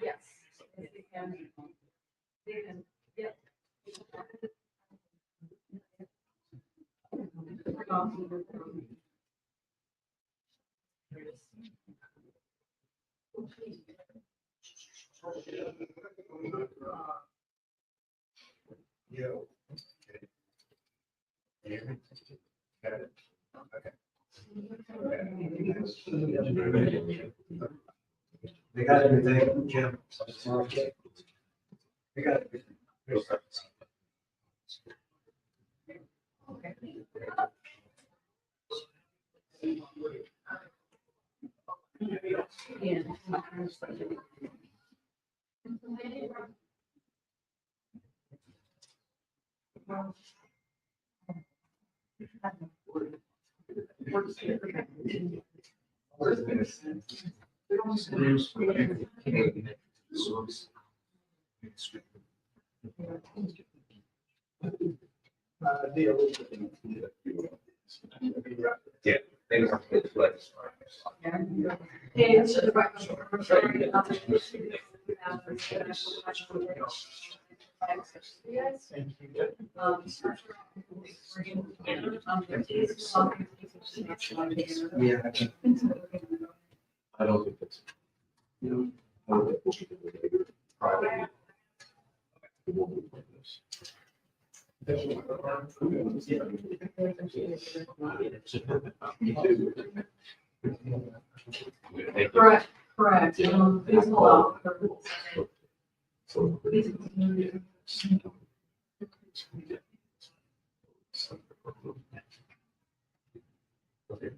Yes. They can, yep. Yeah. They got everything, Jim. They got everything. Yeah. Yeah, they were flex. Yeah, so the right. Yes. Yeah. I don't think that's. You know, I don't think we should do it privately. We won't be doing this. Correct, correct. Please allow. So. Okay.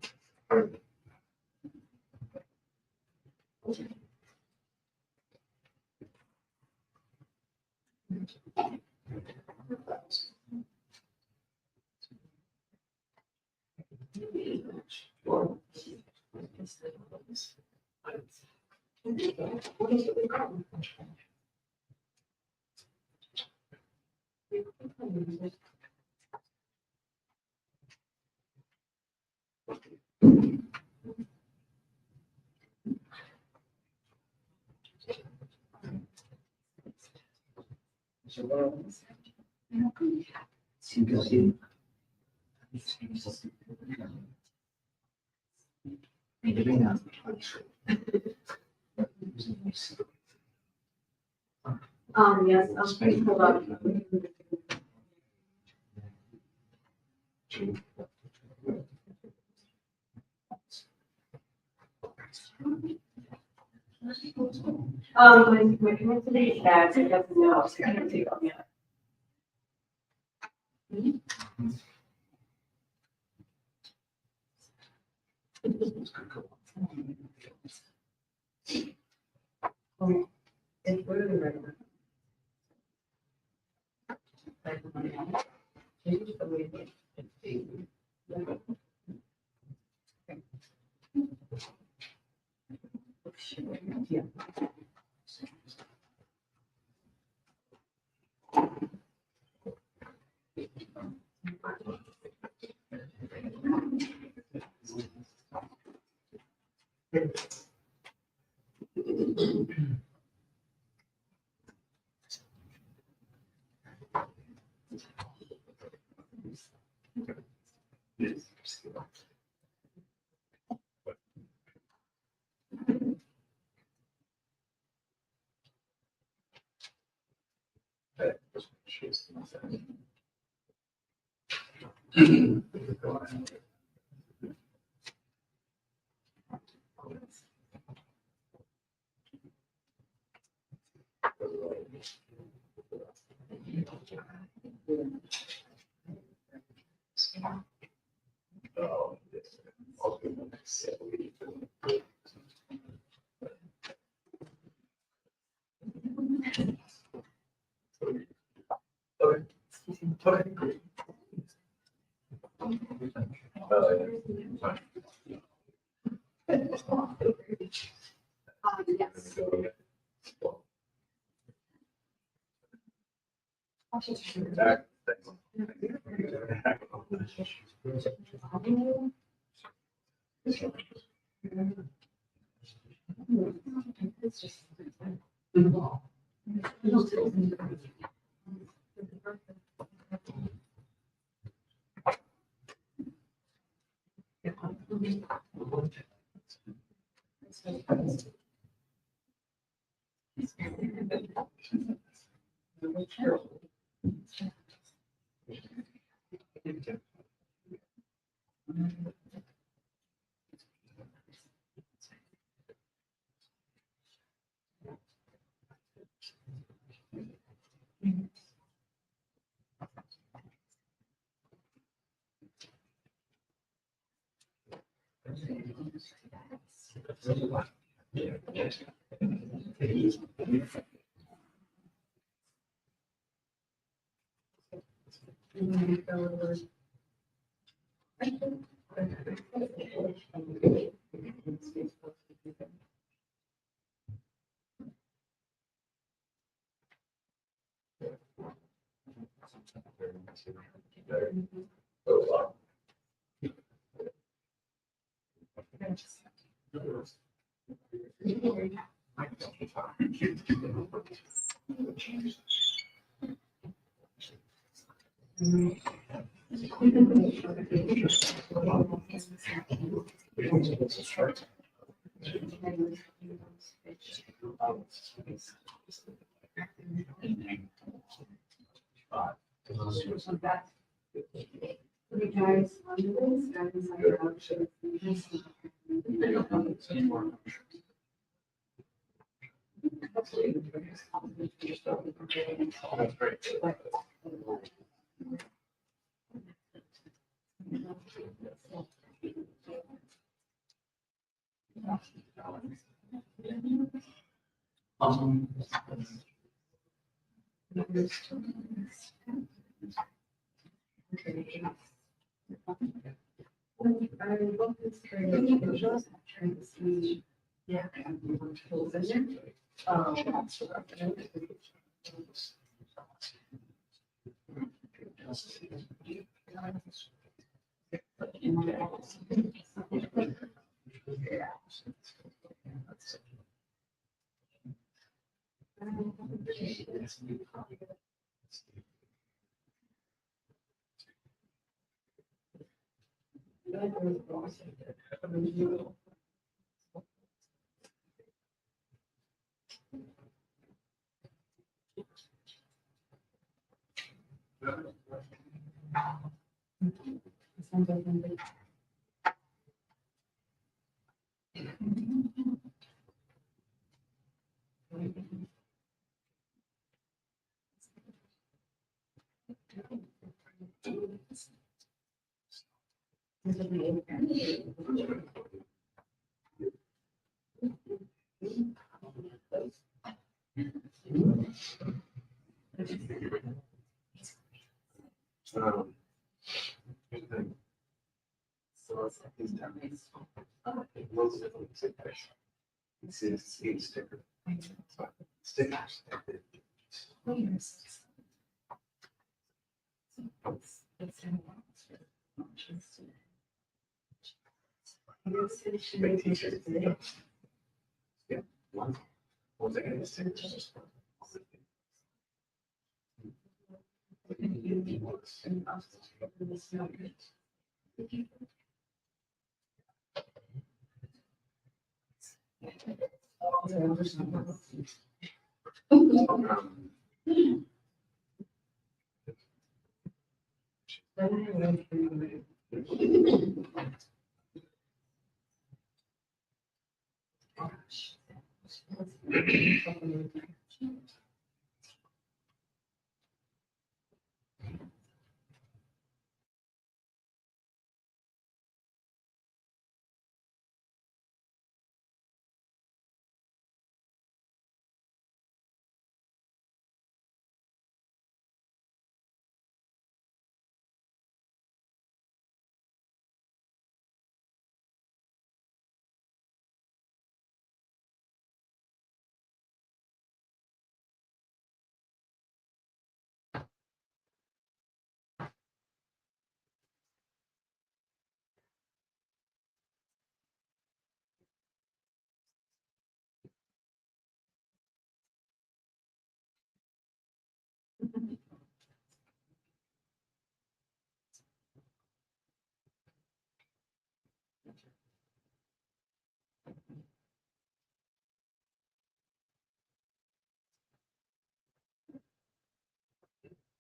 Yes, please hold up. My committee has, it doesn't know, so I can take on that. It's just. Hey guys, That's great. Yeah. Stickers. Big t-shirt. Yeah. One second. Stickers.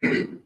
Still.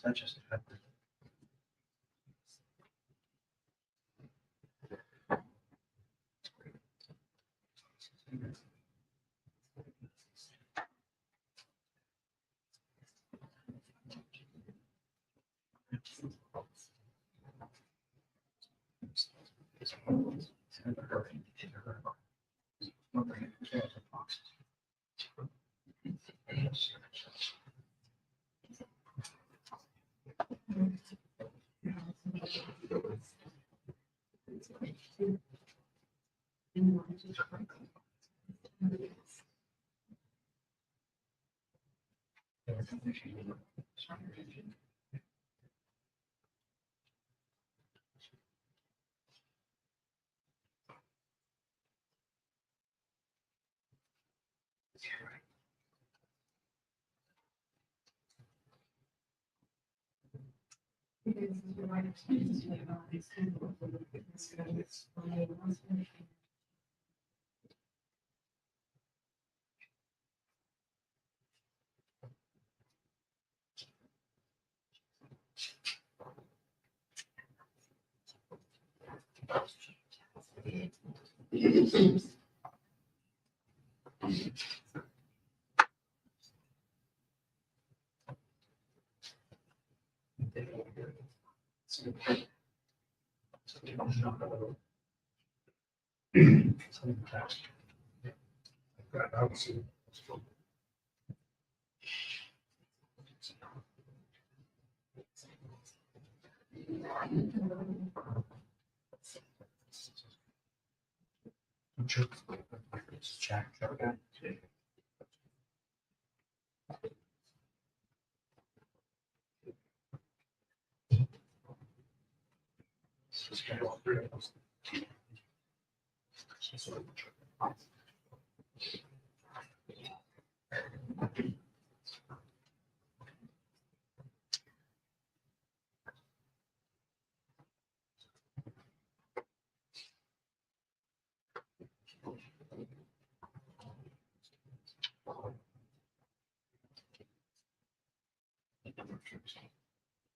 That just happened. Jack.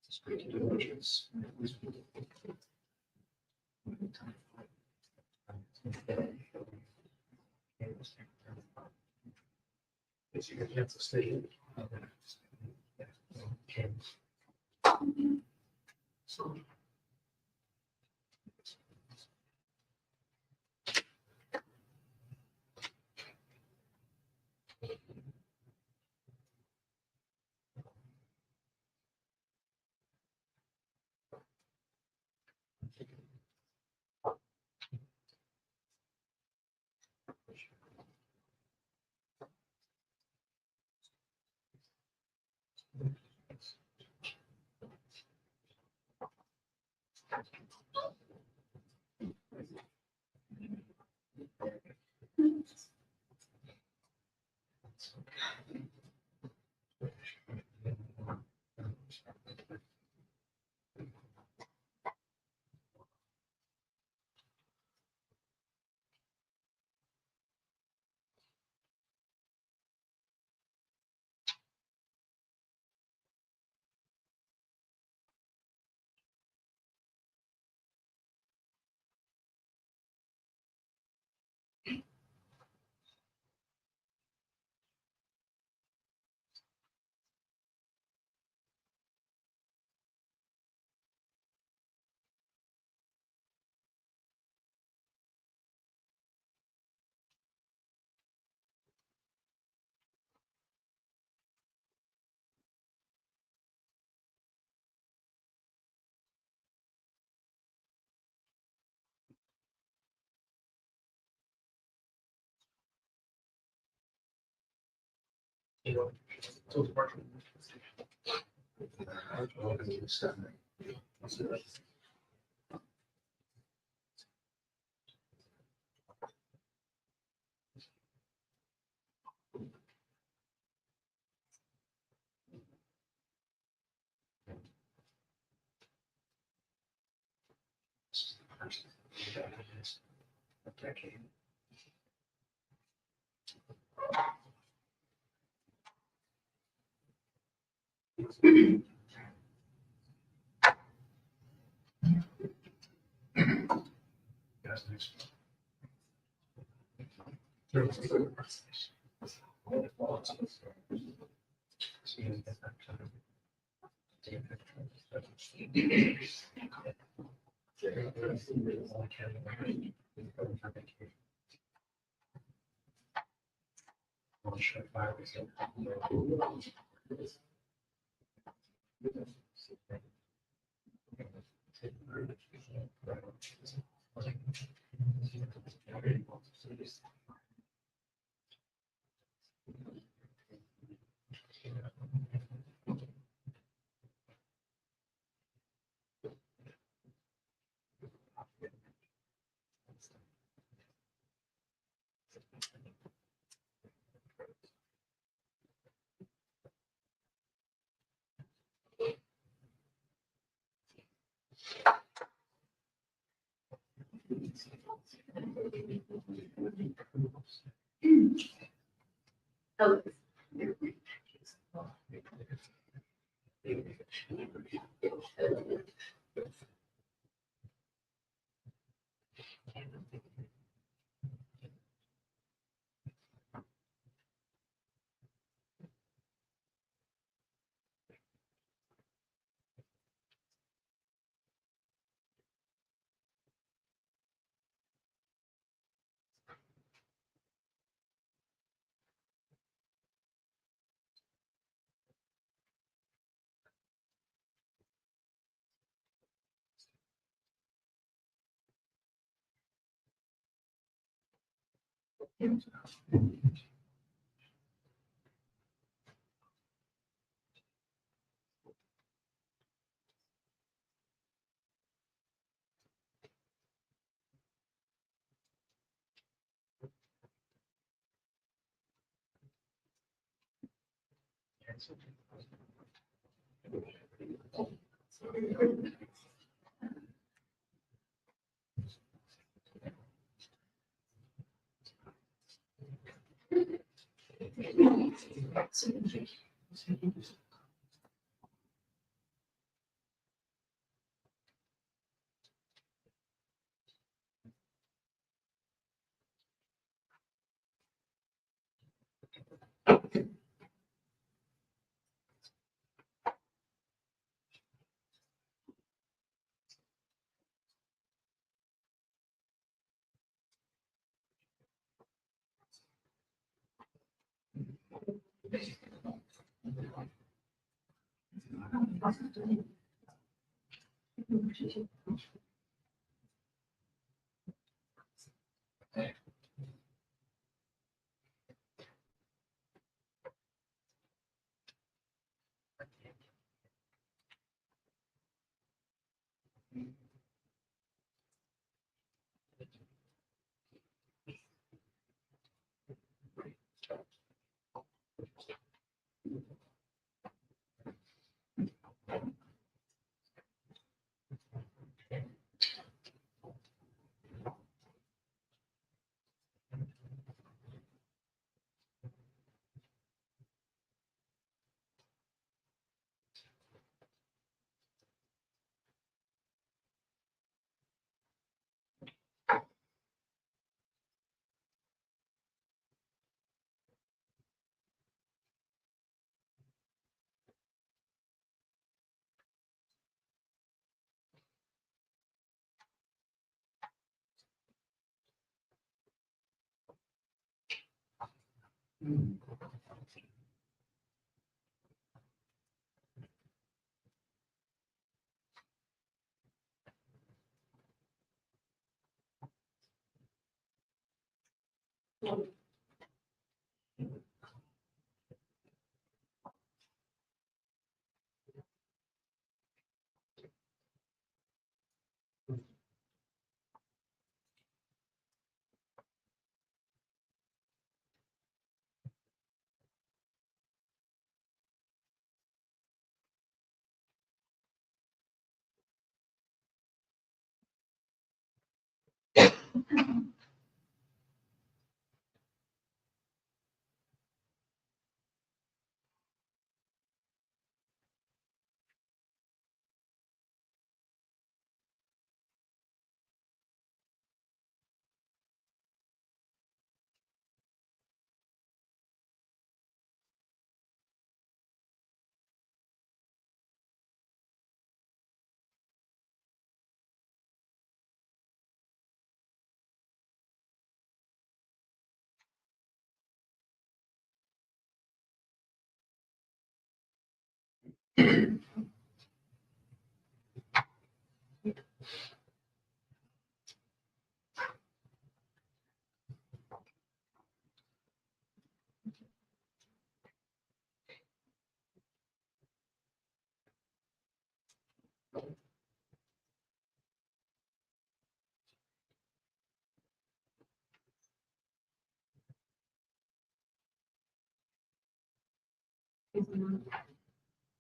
Straight to dimensions. You have to stay. So. You know, so it's partial. A decade. That's nice. Oh,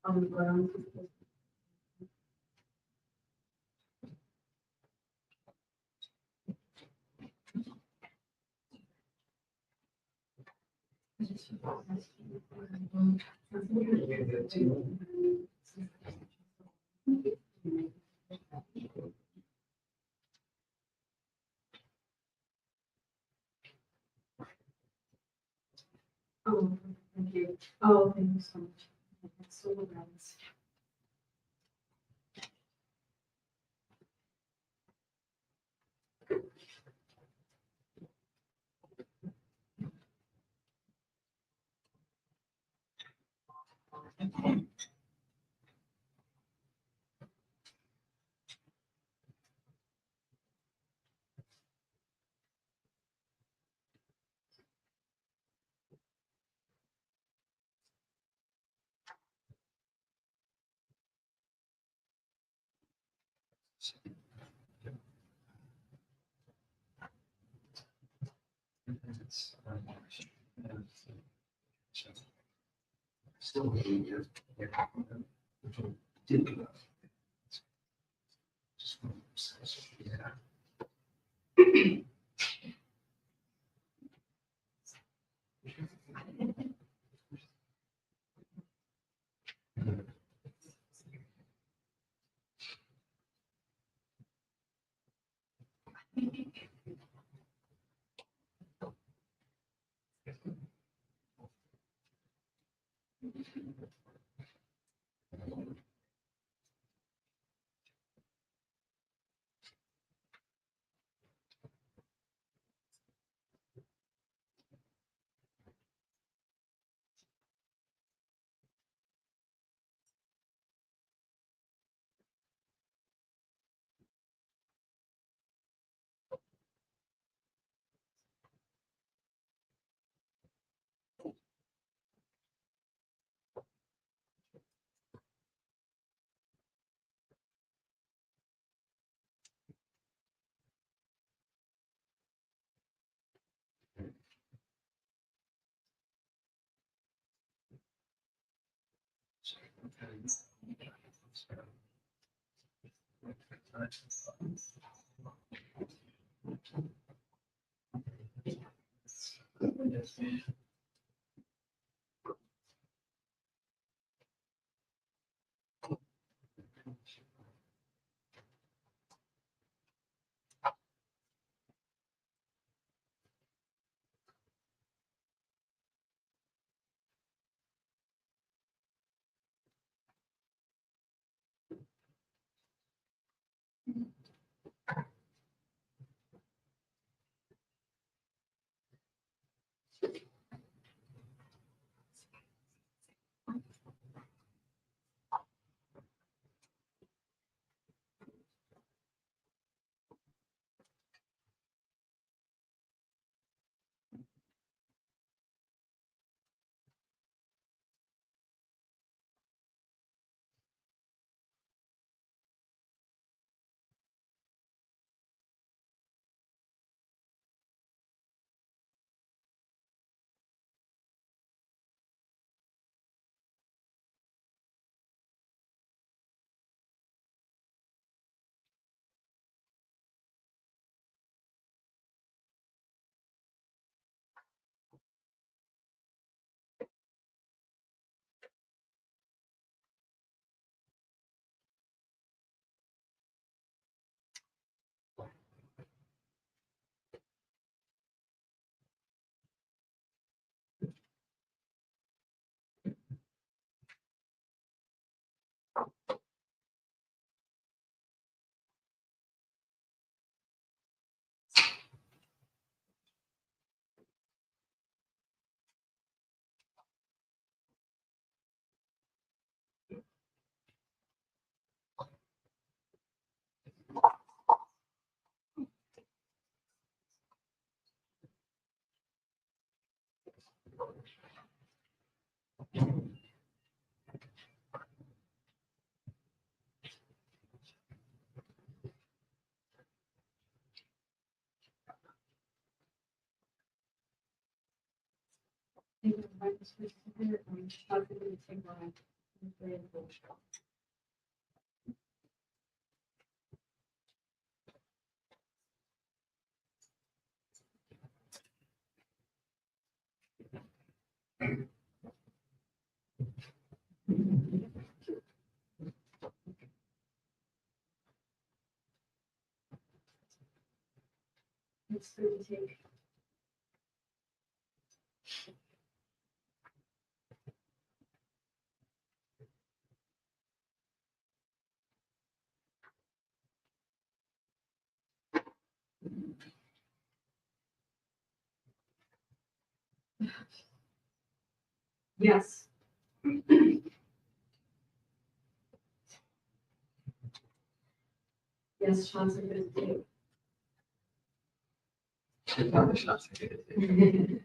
On the ground. Oh, thank you. Oh, thank you so much. That's so nice. Still being here. Did enough. Yeah. It's good to take. Yes. Yes, shots are good too. Not the shots I did.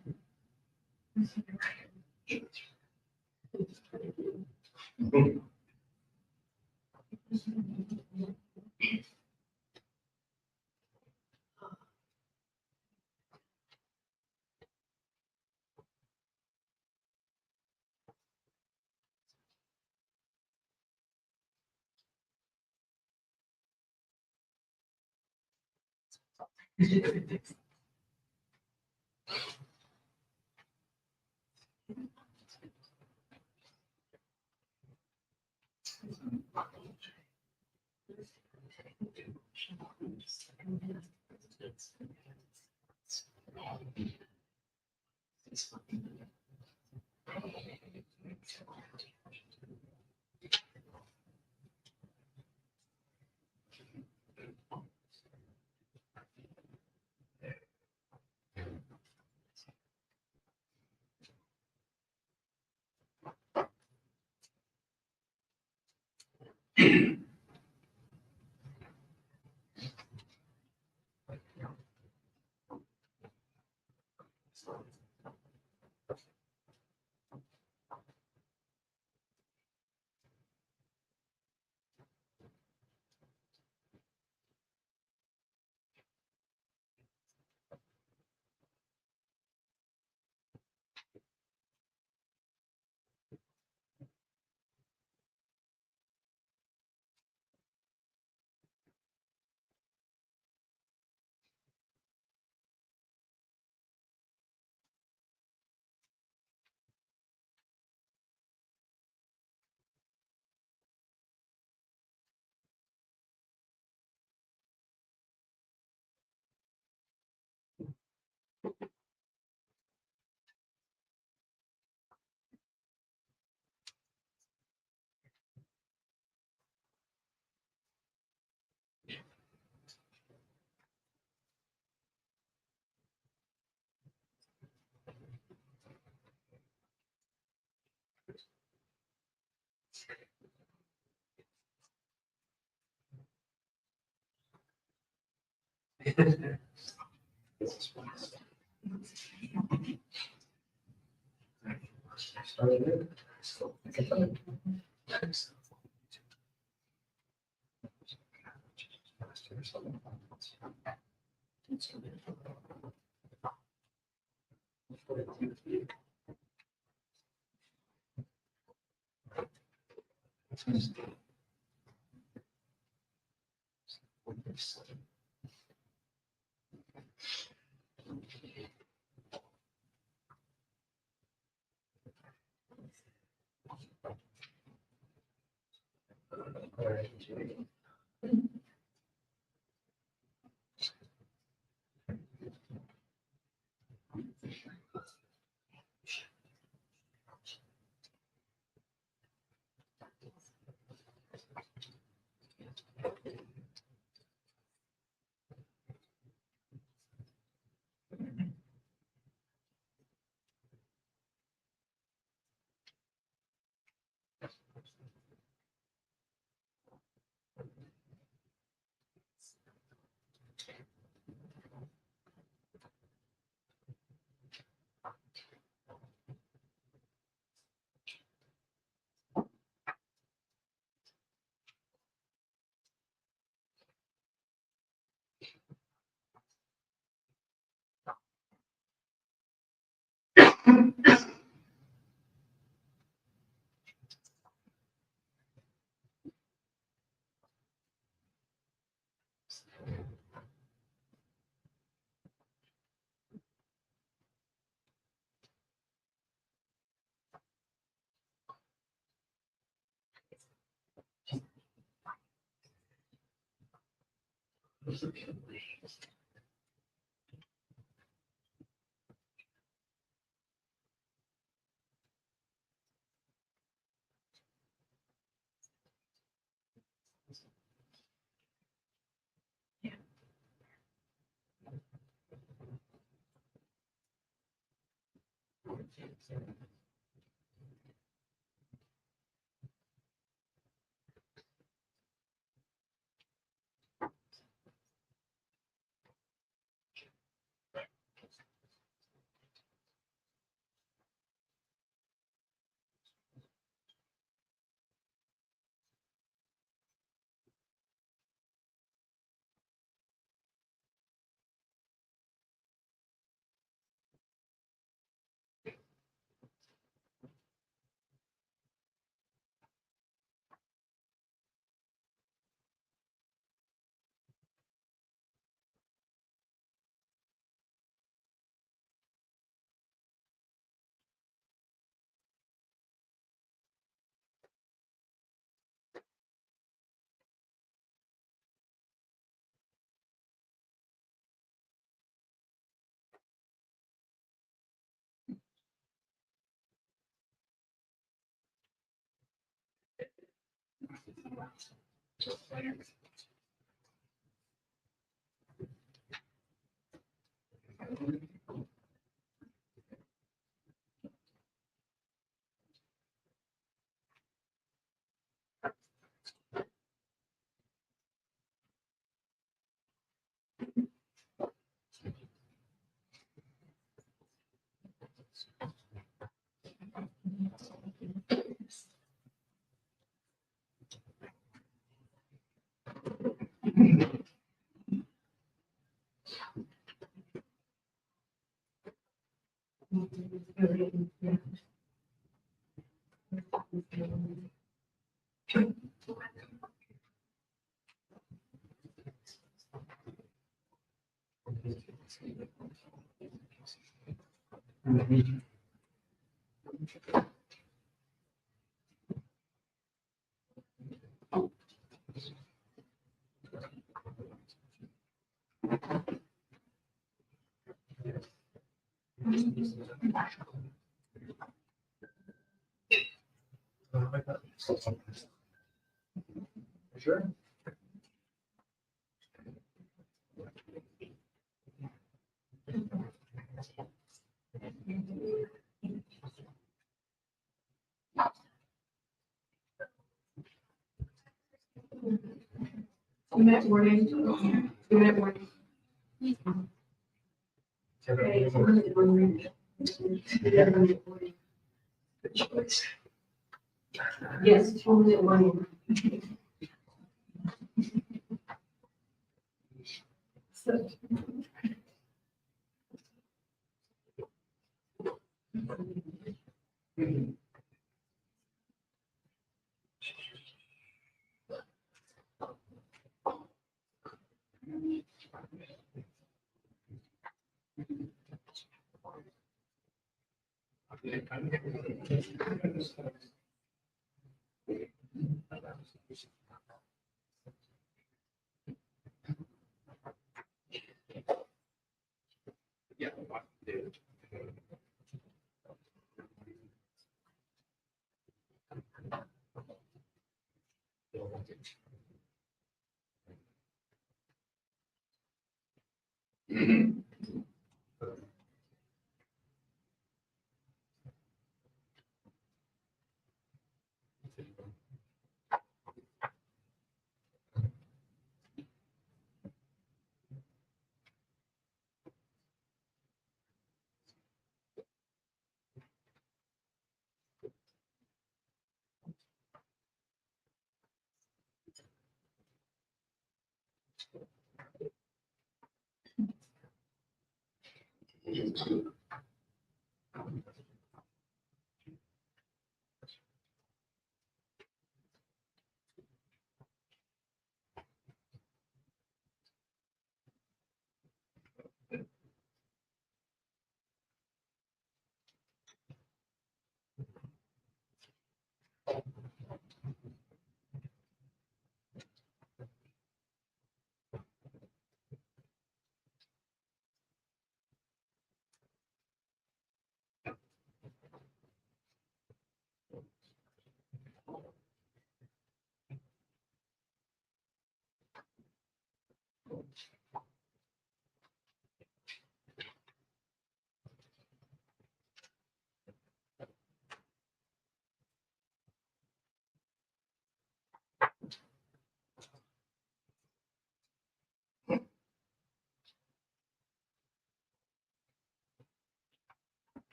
Sure. Two-minute warning. 2-minute warning. Okay, Monday morning. Good choice. Yes, Tuesday morning. Sept. Yeah.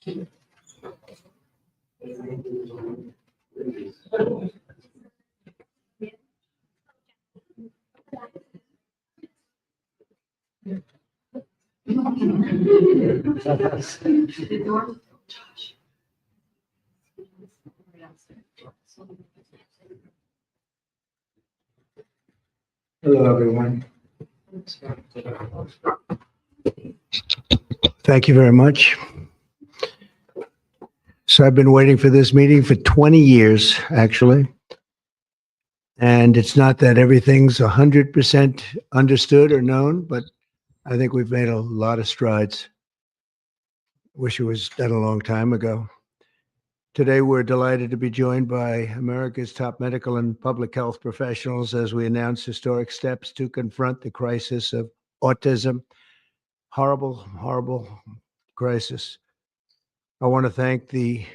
Hello, everyone. Thank you very much. So I've been waiting for this meeting for 20 years, actually. And it's not that everything's 100% understood or known, but I think we've made a lot of strides. Wish it was done a long time ago. Today, we're delighted to be joined by America's top medical and public health professionals as we announce historic steps to confront the crisis of autism. Horrible, horrible crisis. I want to thank the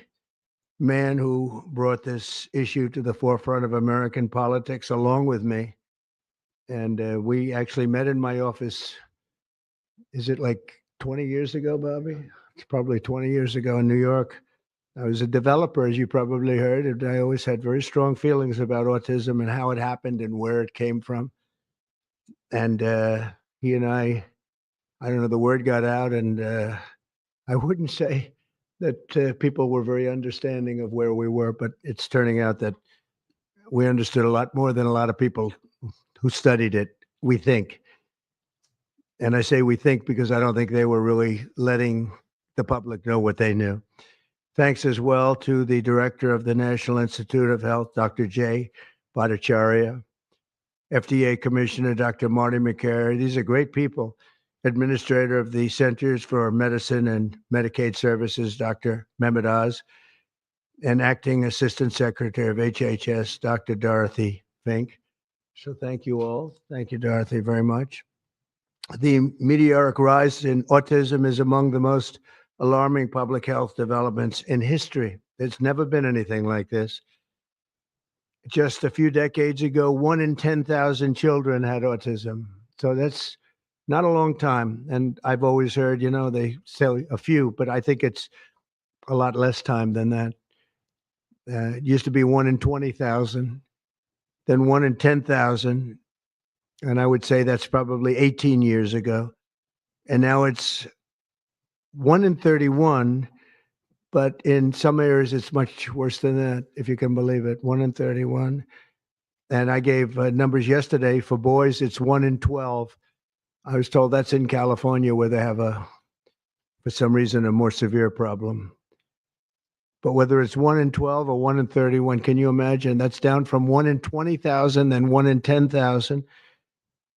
man who brought this issue to the forefront of American politics along with me. And we actually met in my office. Is it like 20 years ago, Bobby? It's probably 20 years ago in New York. I was a developer, as you probably heard, and I always had very strong feelings about autism and how it happened and where it came from. And he and I don't know, the word got out, and I wouldn't say that people were very understanding of where we were, but it's turning out that we understood a lot more than a lot of people who studied it, we think. And I say we think because I don't think they were really letting the public know what they knew. Thanks as well to the director of the National Institute of Health, Dr. Jay Bhattacharya, FDA Commissioner, Dr. Marty McCary. These are great people. Administrator of the Centers for Medicine and Medicaid Services, Dr. Mehmet Oz, and Acting Assistant Secretary of HHS, Dr. Dorothy Fink. So thank you all. Thank you, Dorothy, very much. The meteoric rise in autism is among the most alarming public health developments in history. There's never been anything like this. Just a few decades ago, 1 in 10,000 children had autism. So that's not a long time. And I've always heard, they say a few, but I think it's a lot less time than that. It used to be 1 in 20,000, then 1 in 10,000. And I would say that's probably 18 years ago. And now it's 1 in 31, but in some areas it's much worse than that, if you can believe it, 1 in 31. And I gave numbers yesterday. For boys, it's 1 in 12. I was told that's in California where they have for some reason, a more severe problem. But whether it's 1 in 12 or 1 in 31, can you imagine? That's down from 1 in 20,000, then 1 in 10,000.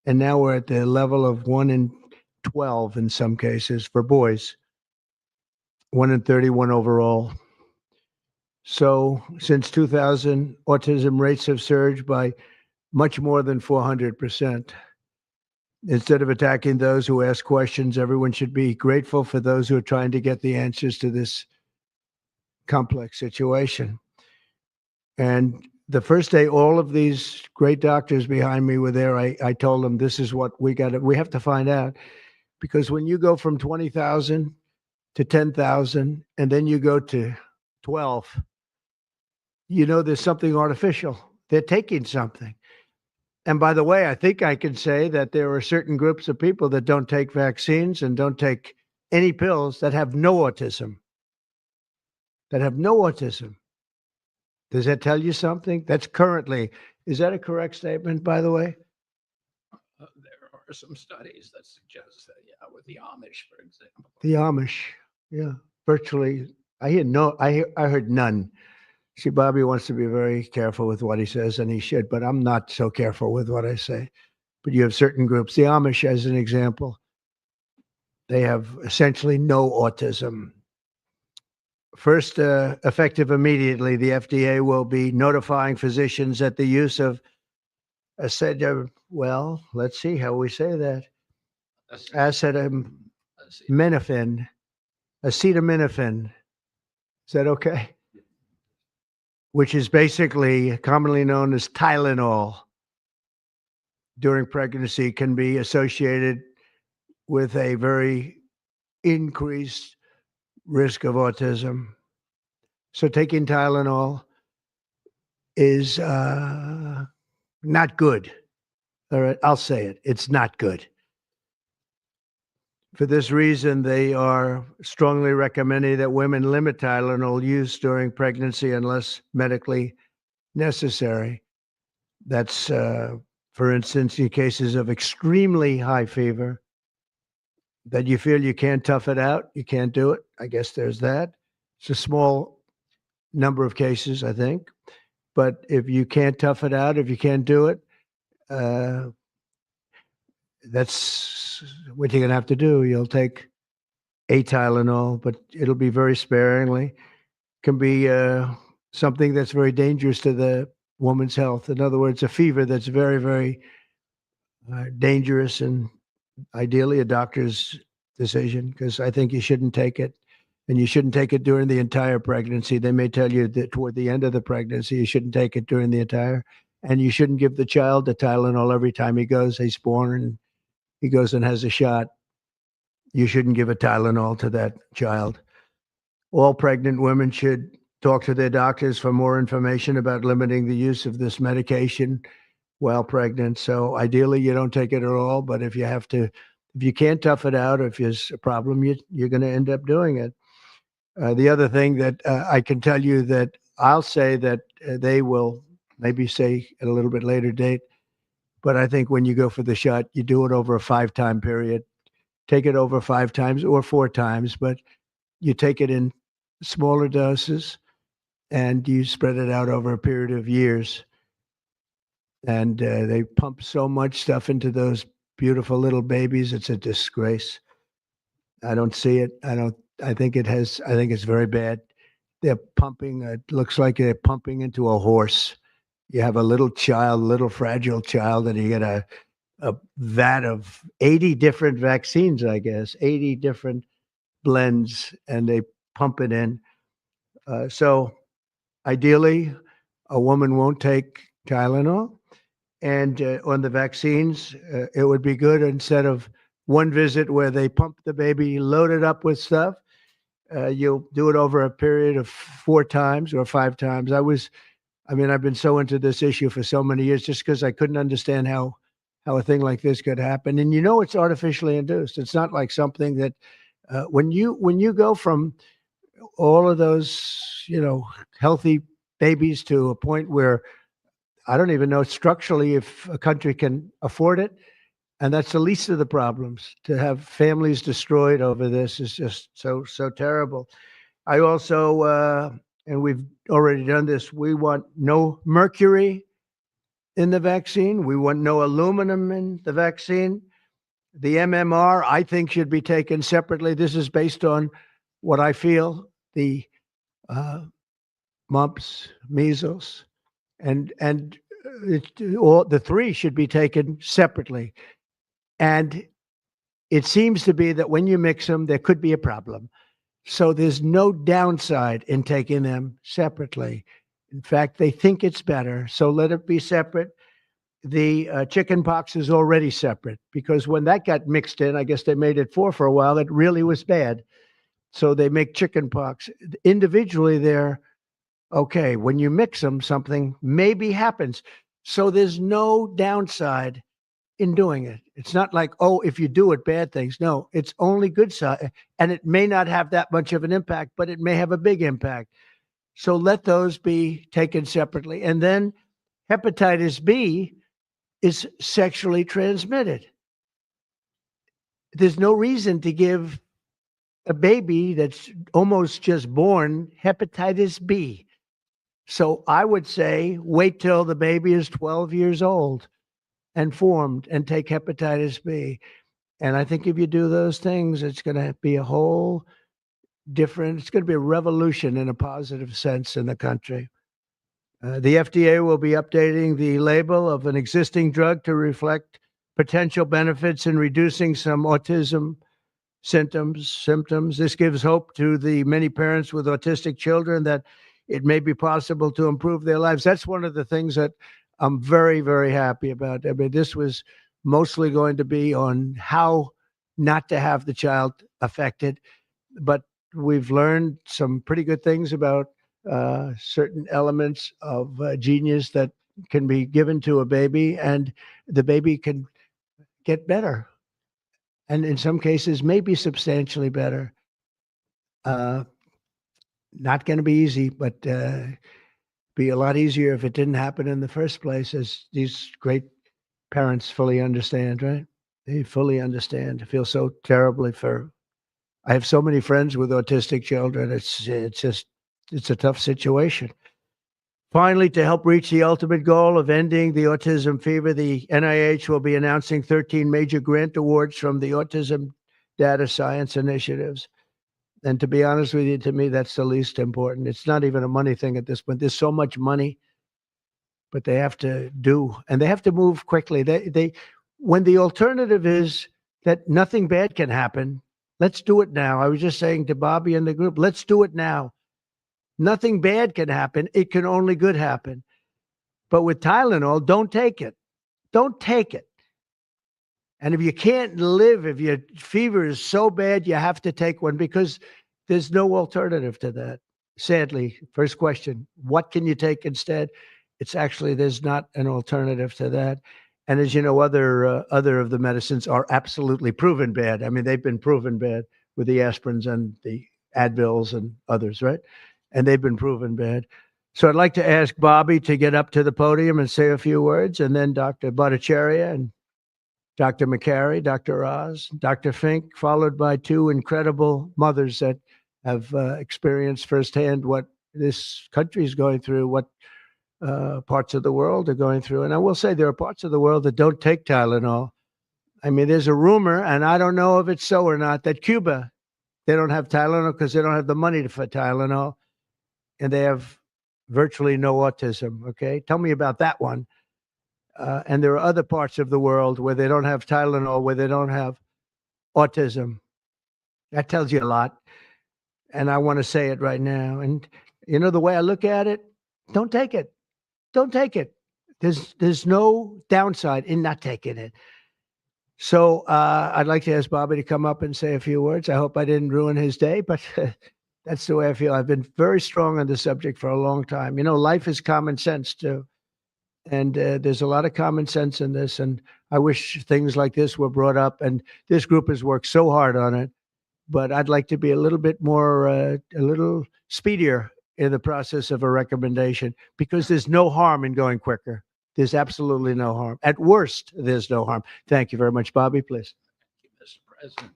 And now we're at the level of 1 in 12 in some cases for boys, 1 in 31 overall. So since 2000, autism rates have surged by much more than 400%. Instead of attacking those who ask questions, everyone should be grateful for those who are trying to get the answers to this complex situation. And the first day all of these great doctors behind me were there, I told them, this is what we have to find out. Because when you go from 20,000 to 10,000, and then you go to 12, there's something artificial. They're taking something. And by the way, I think I can say that there are certain groups of people that don't take vaccines and don't take any pills that have no autism. Does that tell you something? That's currently, is that a correct statement, by the way? There are some studies that suggest that, with the Amish, for example. The Amish, yeah, virtually. I heard none. See, Bobby wants to be very careful with what he says, and he should, but I'm not so careful with what I say. But you have certain groups, the Amish as an example, they have essentially no autism. First, effective immediately, the FDA will be notifying physicians that the use of let's see how we say that. Acetaminophen. Is that okay? Which is basically commonly known as Tylenol, during pregnancy can be associated with a very increased risk of autism. So taking Tylenol is not good. All right, I'll say it. It's not good. For this reason, they are strongly recommending that women limit Tylenol use during pregnancy unless medically necessary. That's, for instance, in cases of extremely high fever, that you feel you can't tough it out, you can't do it. I guess there's that. It's a small number of cases, I think. But if you can't tough it out, if you can't do it, that's what you're going to have to do. You'll take a Tylenol, but it'll be very sparingly. Can be something that's very dangerous to the woman's health. In other words, a fever that's very, very dangerous, and ideally a doctor's decision, because I think you shouldn't take it. And you shouldn't take it during the entire pregnancy. They may tell you that toward the end of the pregnancy, you shouldn't take it during the entire. And you shouldn't give the child the Tylenol every time he's born and he goes and has a shot. You shouldn't give a Tylenol to that child. All pregnant women should talk to their doctors for more information about limiting the use of this medication while pregnant. So ideally, you don't take it at all. But if you can't tough it out, if there's a problem, you're going to end up doing it. The other thing that I can tell you that I'll say that they will maybe say at a little bit later date, but I think when you go for the shot, you do it over a 5-time period. Take it over 5 times or 4 times, but you take it in smaller doses and you spread it out over a period of years. And they pump so much stuff into those beautiful little babies. It's a disgrace. I don't see it. I think it's very bad. They're pumping, it looks like they're pumping into a horse. You have a little fragile child, and you get a vat of 80 different vaccines, I guess, 80 different blends, and they pump it in. So ideally, a woman won't take Tylenol. And on the vaccines, it would be good, instead of one visit where they pump the baby, load it up with stuff, you'll do it over a period of 4 times or 5 times. I've been so into this issue for so many years just because I couldn't understand how a thing like this could happen. And it's artificially induced. It's not like something that when you go from all of those, healthy babies to a point where I don't even know structurally if a country can afford it. And that's the least of the problems. To have families destroyed over this is just so terrible. I also, and we've already done this, we want no mercury in the vaccine. We want no aluminum in the vaccine. The MMR, I think, should be taken separately. This is based on what I feel, the mumps, measles, and all the 3 should be taken separately. And it seems to be that when you mix them, there could be a problem. So there's no downside in taking them separately. In fact, they think it's better. So let it be separate. The chicken pox is already separate, because when that got mixed in, I guess they made it 4 for a while. It really was bad. So they make chicken pox. Individually, they're okay. When you mix them, something maybe happens. So there's no downside in doing it. It's not like, if you do it, bad things. No, it's only good side. And it may not have that much of an impact, but it may have a big impact. So let those be taken separately. And then hepatitis B is sexually transmitted. There's no reason to give a baby that's almost just born hepatitis B. So I would say wait till the baby is 12 years old and formed and take hepatitis B. And I think if you do those things, it's going to be a whole different, it's going to be a revolution in a positive sense in the country. The FDA will be updating the label of an existing drug to reflect potential benefits in reducing some autism symptoms. This gives hope to the many parents with autistic children that it may be possible to improve their lives. That's one of the things that I'm very, very happy about. I mean, this was mostly going to be on how not to have the child affected, but we've learned some pretty good things about certain elements of genius that can be given to a baby, and the baby can get better. And in some cases, maybe substantially better. Not going to be easy, but be a lot easier if it didn't happen in the first place, as these great parents fully understand, right? They fully understand. I feel so terribly for, I have so many friends with autistic children. It's a tough situation. Finally, to help reach the ultimate goal of ending the autism fever, the NIH will be announcing 13 major grant awards from the Autism Data Science Initiatives. And to be honest with you, to me, that's the least important. It's not even a money thing at this point. There's so much money, but they have to do, and they have to move quickly. When the alternative is that nothing bad can happen, let's do it now. I was just saying to Bobby and the group, let's do it now. Nothing bad can happen. It can only good happen. But with Tylenol, don't take it. Don't take it. And if you can't live, if your fever is so bad, you have to take one, because there's no alternative to that. Sadly, first question, what can you take instead? It's actually, there's not an alternative to that. And as you know, other of the medicines are absolutely proven bad. I mean, they've been proven bad with the aspirins and the Advils and others, right? And they've been proven bad. So I'd like to ask Bobby to get up to the podium and say a few words, and then Dr. Bhattacharya and Dr. McCary, Dr. Oz, Dr. Fink, followed by two incredible mothers that have experienced firsthand what this country is going through, what parts of the world are going through. And I will say there are parts of the world that don't take Tylenol. I mean, there's a rumor, and I don't know if it's so or not, that Cuba, they don't have Tylenol because they don't have the money for Tylenol, and they have virtually no autism, okay? Tell me about that one. And there are other parts of the world where they don't have Tylenol, where they don't have autism. That tells you a lot. And I want to say it right now. And you know, the way I look at it, don't take it. Don't take it. There's no downside in not taking it. So I'd like to ask Bobby to come up and say a few words. I hope I didn't ruin his day, but that's the way I feel. I've been very strong on the subject for a long time. You know, life is common sense too. And there's a lot of common sense in this. And I wish things like this were brought up. And this group has worked so hard on it. But I'd like to be a little bit more, a little speedier in the process of a recommendation, because there's no harm in going quicker. There's absolutely no harm. At worst, there's no harm. Thank you very much, Bobby, please. Thank you, Mr. President.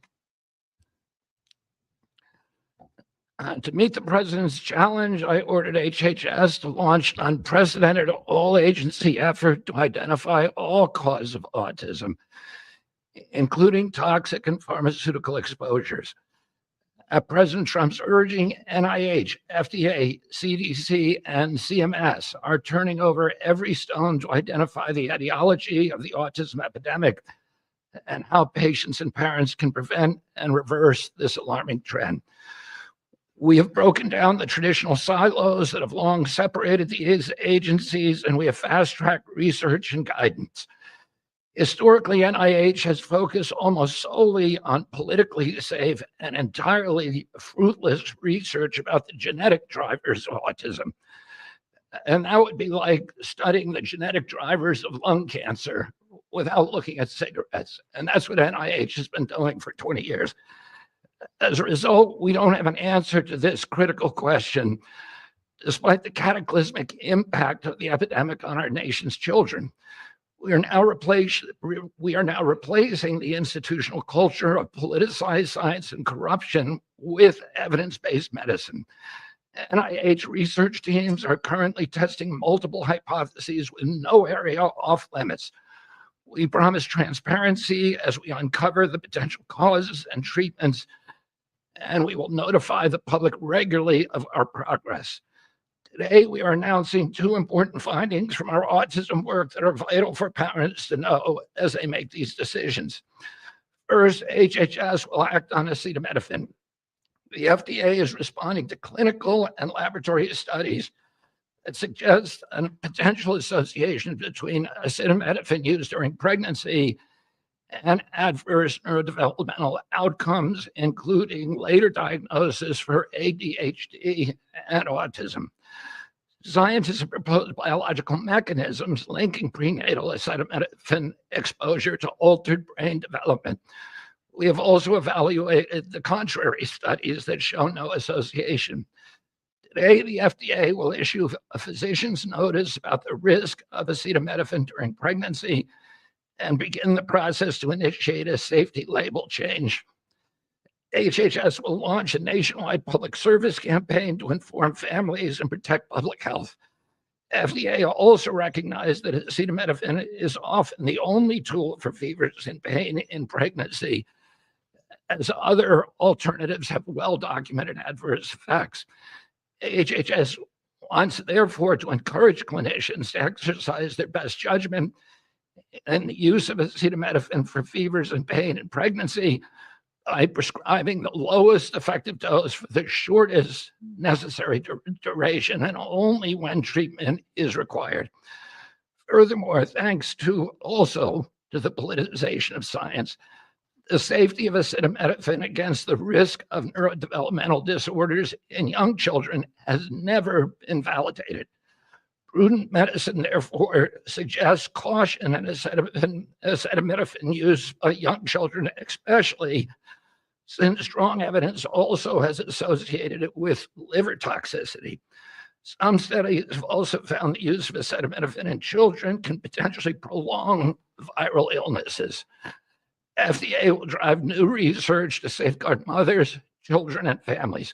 To meet the president's challenge, I ordered HHS to launch an unprecedented all-agency effort to identify all causes of autism, including toxic and pharmaceutical exposures. At President Trump's urging, NIH, FDA, CDC, and CMS are turning over every stone to identify the etiology of the autism epidemic and how patients and parents can prevent and reverse this alarming trend. We have broken down the traditional silos that have long separated these agencies, and we have fast-tracked research and guidance. Historically, NIH has focused almost solely on politically safe and entirely fruitless research about the genetic drivers of autism. And that would be like studying the genetic drivers of lung cancer without looking at cigarettes. And that's what NIH has been doing for 20 years. As a result, we don't have an answer to this critical question, despite the cataclysmic impact of the epidemic on our nation's children. We are now replacing the institutional culture of politicized science and corruption with evidence-based medicine. NIH research teams are currently testing multiple hypotheses with no area off limits. We promise transparency as we uncover the potential causes and treatments, and we will notify the public regularly of our progress. Today, we are announcing two important findings from our autism work that are vital for parents to know as they make these decisions. First, HHS will act on acetaminophen. The FDA is responding to clinical and laboratory studies that suggest a potential association between acetaminophen use during pregnancy and adverse neurodevelopmental outcomes, including later diagnosis for ADHD and autism. Scientists have proposed biological mechanisms linking prenatal acetaminophen exposure to altered brain development. We have also evaluated the contrary studies that show no association. Today, the FDA will issue a physician's notice about the risk of acetaminophen during pregnancy and begin the process to initiate a safety label change. HHS will launch a nationwide public service campaign to inform families and protect public health. FDA also recognized that acetaminophen is often the only tool for fevers and pain in pregnancy, as other alternatives have well-documented adverse effects. HHS wants, therefore, to encourage clinicians to exercise their best judgment in the use of acetaminophen for fevers and pain in pregnancy by prescribing the lowest effective dose for the shortest necessary duration and only when treatment is required. Furthermore, thanks to the politicization of science, the safety of acetaminophen against the risk of neurodevelopmental disorders in young children has never been validated. Prudent medicine, therefore, suggests caution in acetaminophen use by young children, especially since strong evidence also has associated it with liver toxicity. Some studies have also found the use of acetaminophen in children can potentially prolong viral illnesses. FDA will drive new research to safeguard mothers, children, and families.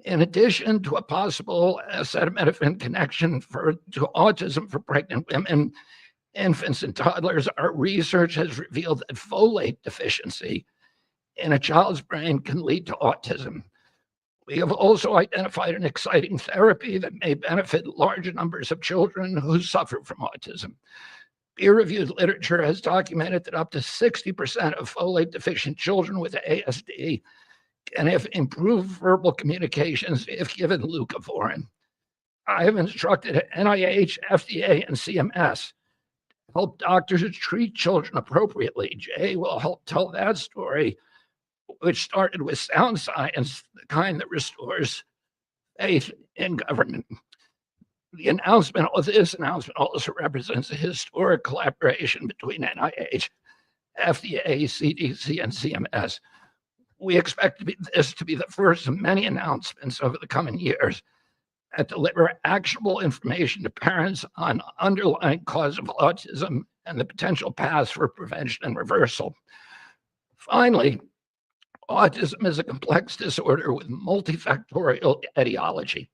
In addition to a possible acetaminophen connection to autism for pregnant women, infants, and toddlers, our research has revealed that folate deficiency in a child's brain can lead to autism. We have also identified an exciting therapy that may benefit large numbers of children who suffer from autism. Peer-reviewed literature has documented that up to 60% of folate-deficient children with ASD can have improved verbal communications if given leucovorin. I have instructed NIH, FDA, and CMS to help doctors treat children appropriately. Jay will help tell that story, which started with sound science, the kind that restores faith in government. This announcement also represents a historic collaboration between NIH, FDA, CDC, and CMS. We expect this to be the first of many announcements over the coming years that deliver actionable information to parents on underlying cause of autism and the potential paths for prevention and reversal. Finally, autism is a complex disorder with multifactorial etiology.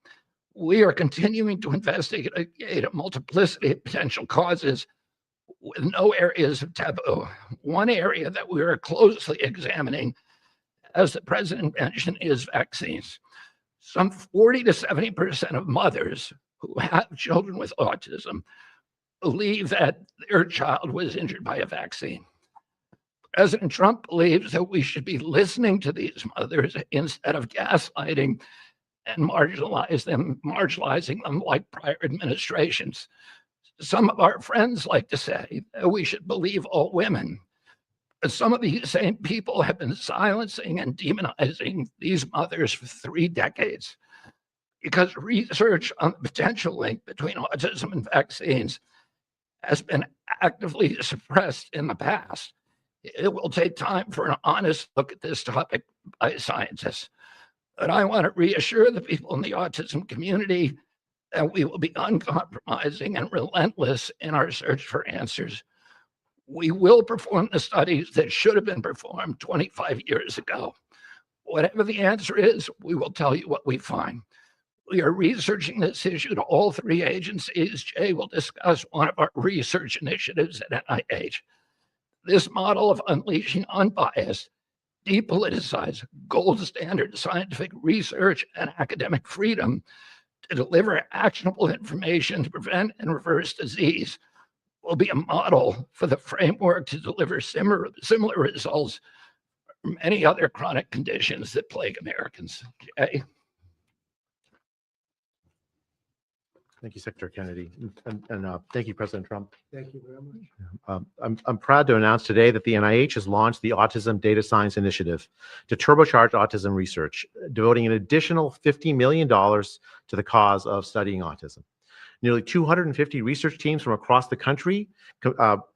We are continuing to investigate a multiplicity of potential causes with no areas of taboo. One area that we are closely examining, as the president mentioned, is vaccines. Some 40 to 70% of mothers who have children with autism believe that their child was injured by a vaccine. President Trump believes that we should be listening to these mothers instead of gaslighting and marginalizing them like prior administrations. Some of our friends like to say that we should believe all women. But some of these same people have been silencing and demonizing these mothers for 3 decades because research on the potential link between autism and vaccines has been actively suppressed in the past. It will take time for an honest look at this topic by scientists. But I want to reassure the people in the autism community that we will be uncompromising and relentless in our search for answers. We will perform the studies that should have been performed 25 years ago. Whatever the answer is, we will tell you what we find. We are researching this issue to all 3 agencies. Jay will discuss one of our research initiatives at NIH. This model of unleashing unbiased, depoliticized, gold standard scientific research and academic freedom to deliver actionable information to prevent and reverse disease will be a model for the framework to deliver similar results for many other chronic conditions that plague Americans. Jay? Thank you, Secretary Kennedy, and thank you, President Trump. Thank you very much. I'm proud to announce today that the NIH has launched the Autism Data Science Initiative to turbocharge autism research, devoting an additional $50 million to the cause of studying autism. Nearly 250 research teams from across the country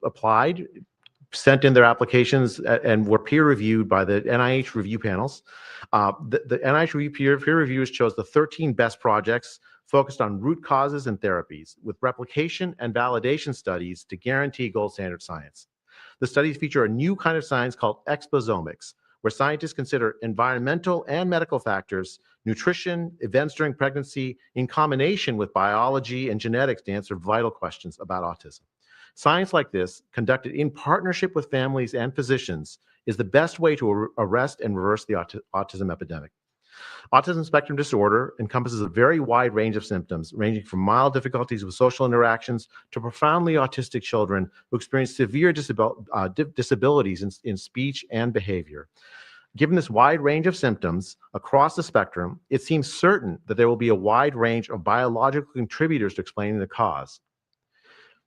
applied, sent in their applications, and were peer-reviewed by the NIH review panels. The NIH peer reviewers chose the 13 best projects focused on root causes and therapies, with replication and validation studies to guarantee gold standard science. The studies feature a new kind of science called exposomics, where scientists consider environmental and medical factors, nutrition, events during pregnancy, in combination with biology and genetics to answer vital questions about autism. Science like this, conducted in partnership with families and physicians, is the best way to arrest and reverse the autism epidemic. Autism spectrum disorder encompasses a very wide range of symptoms, ranging from mild difficulties with social interactions to profoundly autistic children who experience severe disabilities in speech and behavior. Given this wide range of symptoms across the spectrum, it seems certain that there will be a wide range of biological contributors to explaining the cause.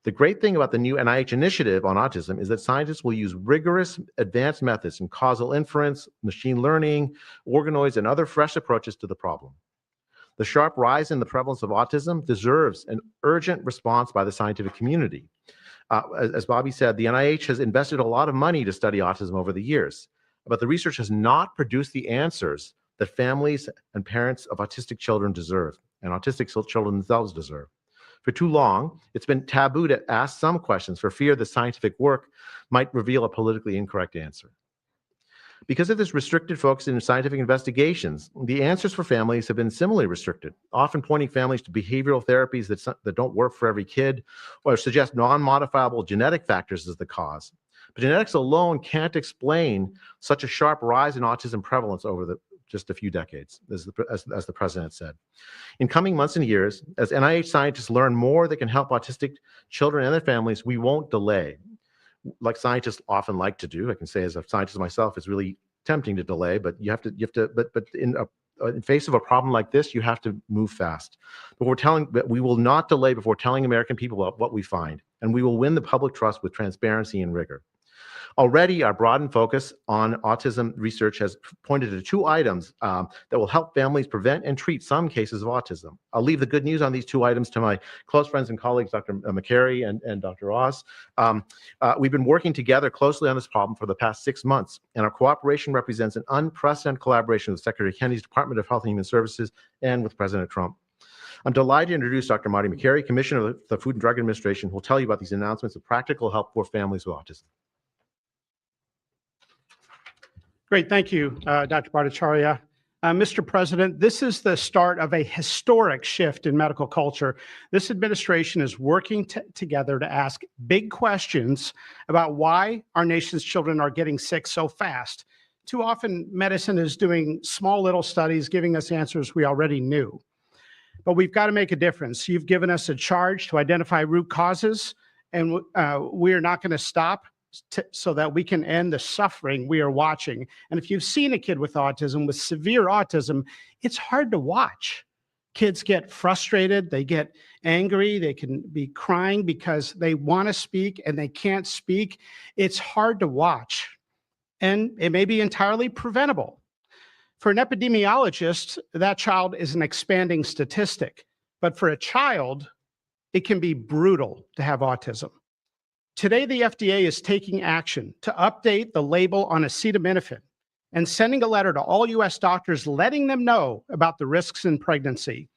The great thing about the new NIH initiative on autism is that scientists will use rigorous advanced methods in causal inference, machine learning, organoids, and other fresh approaches to the problem. The sharp rise in the prevalence of autism deserves an urgent response by the scientific community. As Bobby said, the NIH has invested a lot of money to study autism over the years, but the research has not produced the answers that families and parents of autistic children deserve, and autistic children themselves deserve. For too long, it's been taboo to ask some questions for fear the scientific work might reveal a politically incorrect answer. Because of this restricted focus in scientific investigations, the answers for families have been similarly restricted, often pointing families to behavioral therapies that don't work for every kid, or suggest non-modifiable genetic factors as the cause. But genetics alone can't explain such a sharp rise in autism prevalence over just a few decades, as the president said. In coming months and years, as NIH scientists learn more that can help autistic children and their families, we won't delay. Like scientists often like to do, I can say as a scientist myself, it's really tempting to delay, but but in face of a problem like this, you have to move fast. But we will not delay before telling American people about what we find, and we will win the public trust with transparency and rigor. Already, our broadened focus on autism research has pointed to 2 items that will help families prevent and treat some cases of autism. I'll leave the good news on these 2 items to my close friends and colleagues, Dr. McCary and Dr. Oz. We've been working together closely on this problem for the past 6 months, and our cooperation represents an unprecedented collaboration with Secretary Kennedy's Department of Health and Human Services and with President Trump. I'm delighted to introduce Dr. Marty McCary, Commissioner of the Food and Drug Administration, who will tell you about these announcements of practical help for families with autism. Great, thank you, Dr. Bhattacharya. Mr. President, this is the start of a historic shift in medical culture. This administration is working together to ask big questions about why our nation's children are getting sick so fast. Too often, medicine is doing small little studies, giving us answers we already knew. But we've got to make a difference. You've given us a charge to identify root causes, and we are not going to stop so that we can end the suffering we are watching. And if you've seen a kid with autism, with severe autism, it's hard to watch. Kids get frustrated, they get angry, they can be crying because they want to speak and they can't speak. It's hard to watch, and it may be entirely preventable. For an epidemiologist, that child is an expanding statistic, but for a child, it can be brutal to have autism. Today, the FDA is taking action to update the label on acetaminophen and sending a letter to all U.S. doctors letting them know about the risks in pregnancy.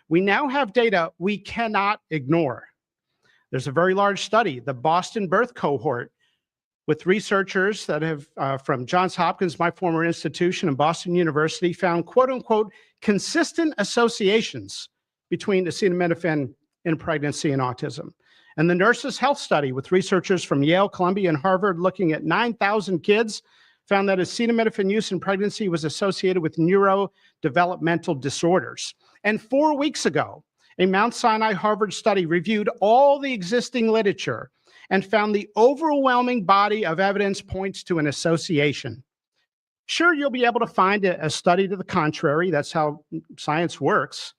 We now have data we cannot ignore. There's a very large study, the Boston Birth Cohort, with researchers that have from Johns Hopkins, my former institution, and Boston University, found quote unquote consistent associations between acetaminophen in pregnancy and autism. And the Nurses' Health Study with researchers from Yale, Columbia, and Harvard looking at 9,000 kids found that acetaminophen use in pregnancy was associated with neurodevelopmental disorders. And 4 weeks ago, a Mount Sinai Harvard study reviewed all the existing literature and found the overwhelming body of evidence points to an association. Sure, you'll be able to find a study to the contrary. That's how science works.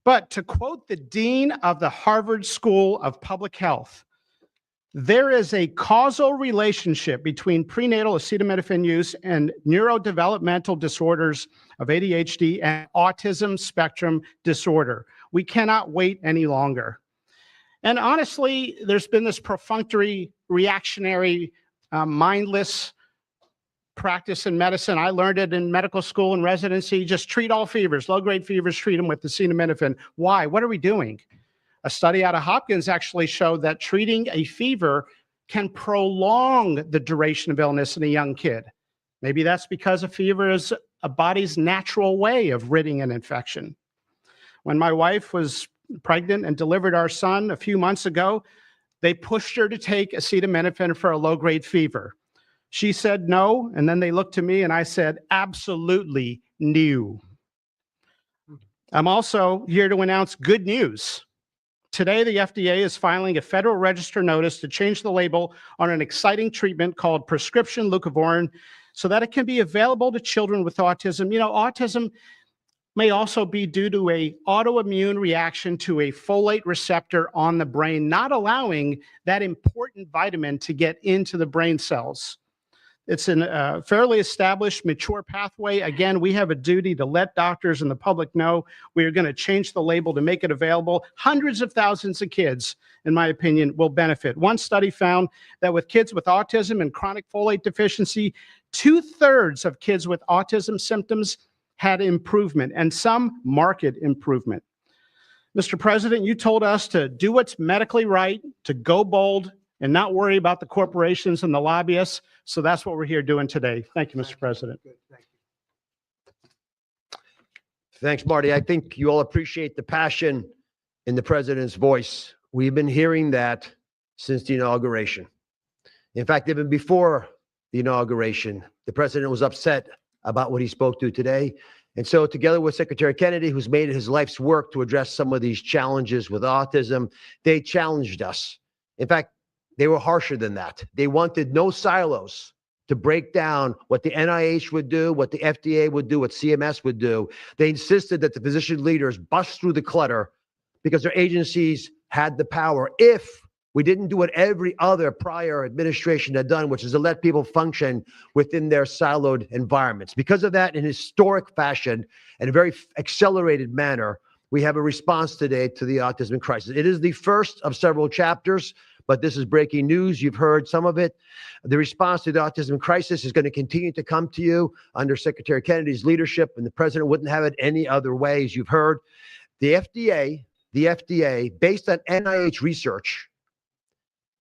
But to quote the dean of the Harvard School of Public Health, there is a causal relationship between prenatal acetaminophen use and neurodevelopmental disorders of ADHD and autism spectrum disorder. We cannot wait any longer. And honestly, there's been this perfunctory, reactionary, mindless practice in medicine. I learned it in medical school and residency. Just treat all fevers, low-grade fevers, treat them with acetaminophen. Why? What are we doing? A study out of Hopkins actually showed that treating a fever can prolong the duration of illness in a young kid. Maybe that's because a fever is a body's natural way of ridding an infection. When my wife was pregnant and delivered our son a few months ago, they pushed her to take acetaminophen for a low-grade fever. She said no, and then they looked to me and I said, absolutely no. I'm also here to announce good news. Today, the FDA is filing a Federal Register notice to change the label on an exciting treatment called prescription leucovorin so that it can be available to children with autism. You know, autism may also be due to an autoimmune reaction to a folate receptor on the brain, not allowing that important vitamin to get into the brain cells. It's a fairly established, mature pathway. Again, we have a duty to let doctors and the public know we are going to change the label to make it available. Hundreds of thousands of kids, in my opinion, will benefit. One study found that with kids with autism and chronic folate deficiency, 2/3 of kids with autism symptoms had improvement, and some marked improvement. Mr. President, you told us to do what's medically right, to go bold, and not worry about the corporations and the lobbyists. So that's what we're here doing today. Thank you, Mr. President. Thanks, Marty. I think you all appreciate the passion in the president's voice. We've been hearing that since the inauguration. In fact, even before the inauguration, the president was upset about what he spoke to today. And so together with Secretary Kennedy, who's made it his life's work to address some of these challenges with autism, they challenged us. In fact, they were harsher than that. They wanted no silos to break down what the NIH would do, what the FDA would do, what CMS would do. They insisted that the physician leaders bust through the clutter because their agencies had the power. If we didn't do what every other prior administration had done, which is to let people function within their siloed environments. Because of that, in historic fashion and a very accelerated manner, we have a response today to the autism crisis. It is the first of several chapters, but this is breaking news. You've heard some of it. The response to the autism crisis is going to continue to come to you under Secretary Kennedy's leadership, and the president wouldn't have it any other way, as you've heard. The FDA, based on NIH research,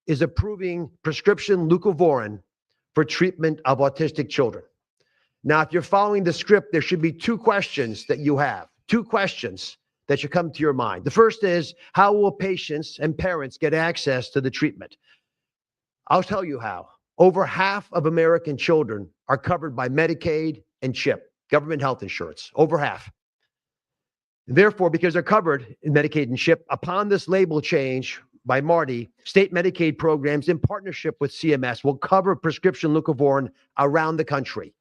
is approving prescription leucovorin for treatment of autistic children. Now, if you're following the script, there should be two questions that you have, two questions that should come to your mind. The first is, how will patients and parents get access to the treatment? I'll tell you how. Over half of American children are covered by Medicaid and CHIP, government health insurance, over half. Therefore, because they're covered in Medicaid and CHIP, upon this label change by Marty, state Medicaid programs in partnership with CMS will cover prescription leucovorin around the country.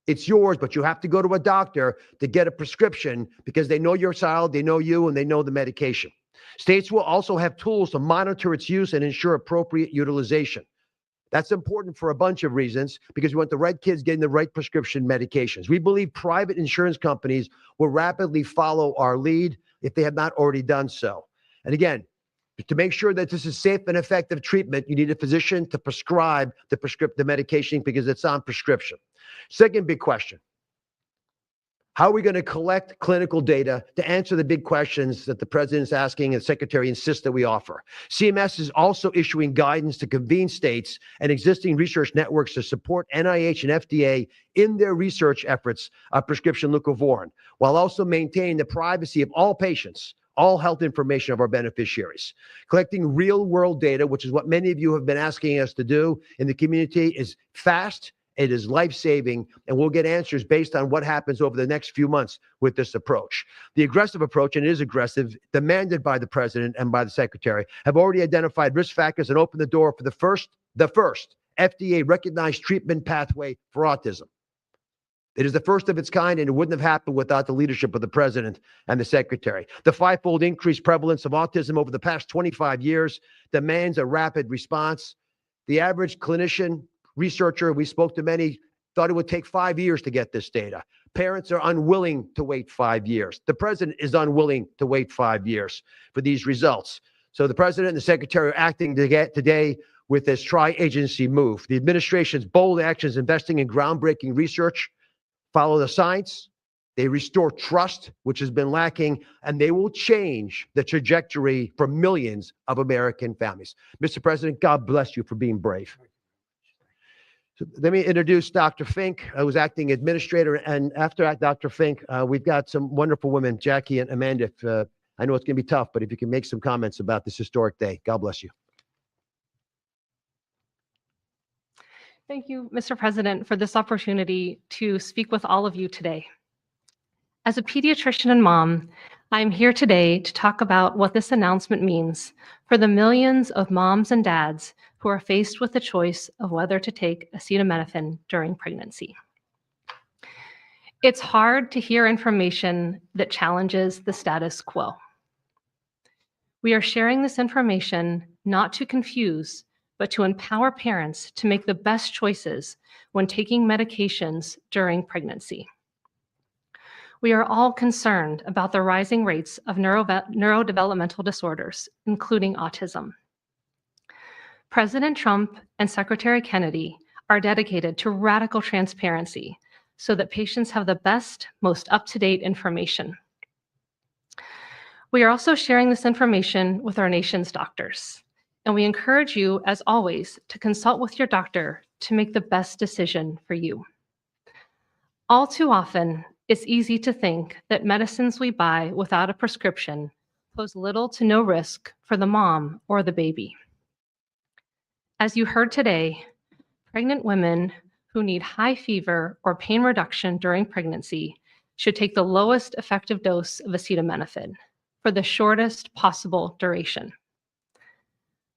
It's yours, but you have to go to a doctor to get a prescription because they know your child, they know you, and they know the medication. States will also have tools to monitor its use and ensure appropriate utilization. That's important for a bunch of reasons because we want the right kids getting the right prescription medications. We believe private insurance companies will rapidly follow our lead if they have not already done so. And again, to make sure that this is safe and effective treatment, you need a physician to prescribe the medication because it's on prescription. Second big question. How are we going to collect clinical data to answer the big questions that the president is asking and the secretary insists that we offer? CMS is also issuing guidance to convene states and existing research networks to support NIH and FDA in their research efforts of prescription leucovorin, while also maintaining the privacy of all patients, all health information of our beneficiaries. Collecting real-world data, which is what many of you have been asking us to do in the community, is fast, it is life-saving, and we'll get answers based on what happens over the next few months with this approach. The aggressive approach, and it is aggressive, demanded by the president and by the secretary, have already identified risk factors and opened the door for the first FDA-recognized treatment pathway for autism. It is the first of its kind, and it wouldn't have happened without the leadership of the president and the secretary. The fivefold increased prevalence of autism over the past 25 years demands a rapid response. The average clinician, researcher, we spoke to many, thought it would take 5 years to get this data. Parents are unwilling to wait 5 years. The president is unwilling to wait 5 years for these results. So the president and the secretary are acting today with this tri-agency move. The administration's bold actions investing in groundbreaking research follow the science. They restore trust, which has been lacking, and they will change the trajectory for millions of American families. Mr. President, God bless you for being brave. So let me introduce Dr. Fink, who's acting administrator. And after Dr. Fink, we've got some wonderful women, Jackie and Amanda. I know it's going to be tough, but if you can make some comments about this historic day, God bless you. Thank you, Mr. President, for this opportunity to speak with all of you today. As a pediatrician and mom, I'm here today to talk about what this announcement means for the millions of moms and dads who are faced with the choice of whether to take acetaminophen during pregnancy. It's hard to hear information that challenges the status quo. We are sharing this information not to confuse, but to empower parents to make the best choices when taking medications during pregnancy. We are all concerned about the rising rates of neurodevelopmental disorders, including autism. President Trump and Secretary Kennedy are dedicated to radical transparency so that patients have the best, most up-to-date information. We are also sharing this information with our nation's doctors. And we encourage you, as always, to consult with your doctor to make the best decision for you. All too often, it's easy to think that medicines we buy without a prescription pose little to no risk for the mom or the baby. As you heard today, pregnant women who need high fever or pain reduction during pregnancy should take the lowest effective dose of acetaminophen for the shortest possible duration.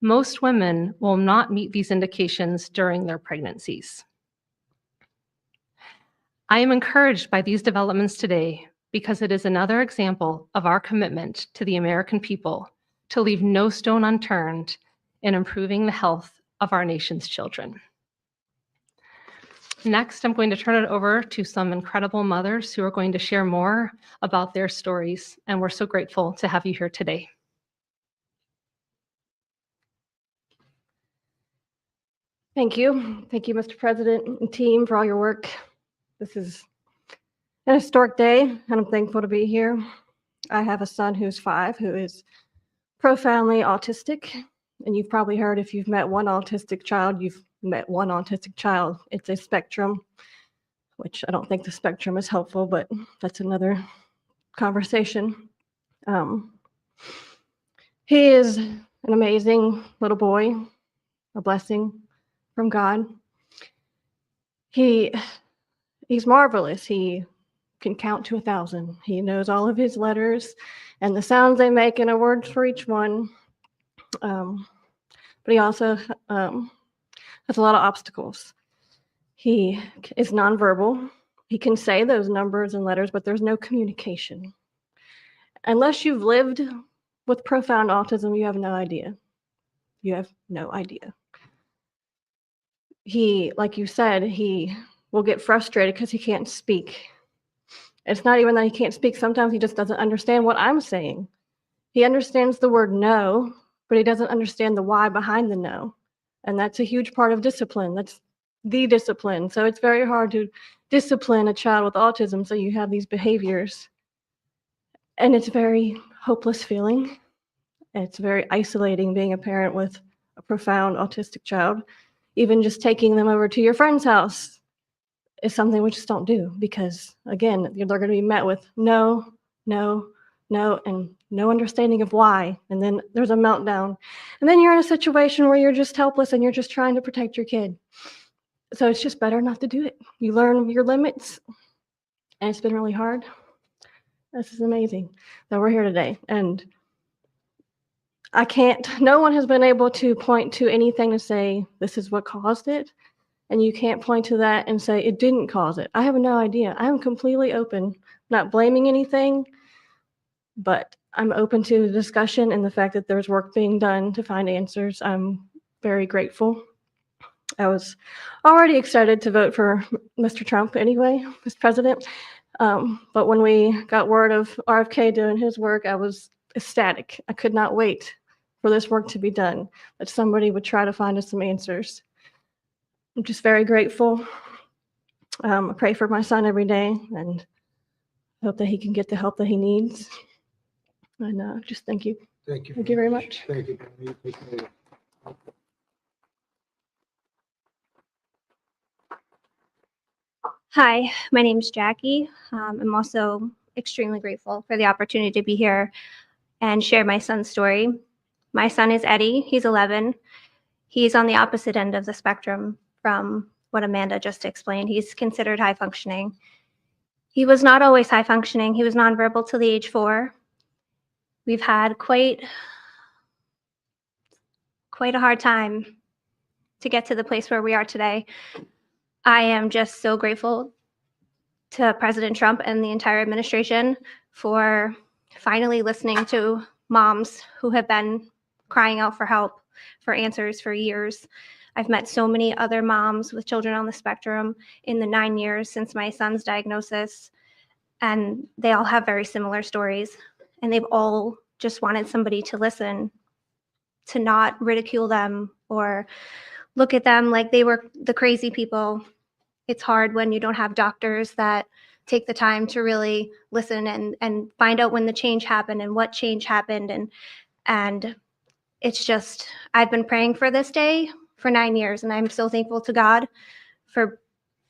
Most women will not meet these indications during their pregnancies. I am encouraged by these developments today because it is another example of our commitment to the American people to leave no stone unturned in improving the health of our nation's children. Next, I'm going to turn it over to some incredible mothers who are going to share more about their stories, and we're so grateful to have you here today. Thank you. Thank you, Mr. President and team, for all your work. This is an historic day, and I'm thankful to be here. I have a son who's 5, who is profoundly autistic, and you've probably heard if you've met one autistic child, you've met one autistic child. It's a spectrum, which I don't think the spectrum is helpful, but that's another conversation. He is an amazing little boy, a blessing from God. He's marvelous. He can count to 1,000. He knows all of his letters and the sounds they make and a word for each one. But he also has a lot of obstacles. He is nonverbal. He can say those numbers and letters, but there's no communication. Unless you've lived with profound autism, you have no idea. You have no idea. He, like you said, he will get frustrated because he can't speak. It's not even that he can't speak. Sometimes he just doesn't understand what I'm saying. He understands the word no, but he doesn't understand the why behind the no. And that's a huge part of discipline. That's the discipline. So it's very hard to discipline a child with autism so you have these behaviors. And it's a very hopeless feeling. It's very isolating being a parent with a profound autistic child. Even just taking them over to your friend's house is something we just don't do because, again, they're going to be met with no, no, no, and no understanding of why. And then there's a meltdown. And then you're in a situation where you're just helpless and you're just trying to protect your kid. So it's just better not to do it. You learn your limits, and it's been really hard. This is amazing that we're here today. And no one has been able to point to anything to say this is what caused it. and you can't point to that and say it didn't cause it. I have no idea. I'm completely open, not blaming anything, but I'm open to the discussion and the fact that there's work being done to find answers. I'm very grateful. I was already excited to vote for Mr. Trump anyway, as president. But when we got word of RFK doing his work, I was ecstatic. I could not wait for this work to be done, that somebody would try to find us some answers. I'm just very grateful. I pray for my son every day and hope that he can get the help that he needs. And just thank you. Thank you. Thank you very much. Thank you. You take care. Hi, my name is Jackie. I'm also extremely grateful for the opportunity to be here and share my son's story. My son is Eddie. He's 11. He's on the opposite end of the spectrum from what Amanda just explained. He's considered high functioning. He was not always high functioning. He was nonverbal till the age 4. We've had quite a hard time to get to the place where we are today. I am just so grateful to President Trump and the entire administration for finally listening to moms who have been crying out for help, for answers for years. I've met so many other moms with children on the spectrum in the 9 years since my son's diagnosis, and they all have very similar stories. And they've all just wanted somebody to listen, to not ridicule them or look at them like they were the crazy people. It's hard when you don't have doctors that take the time to really listen and find out when the change happened and what change happened. And it's just, I've been praying for this day for 9 years, and I'm so thankful to God for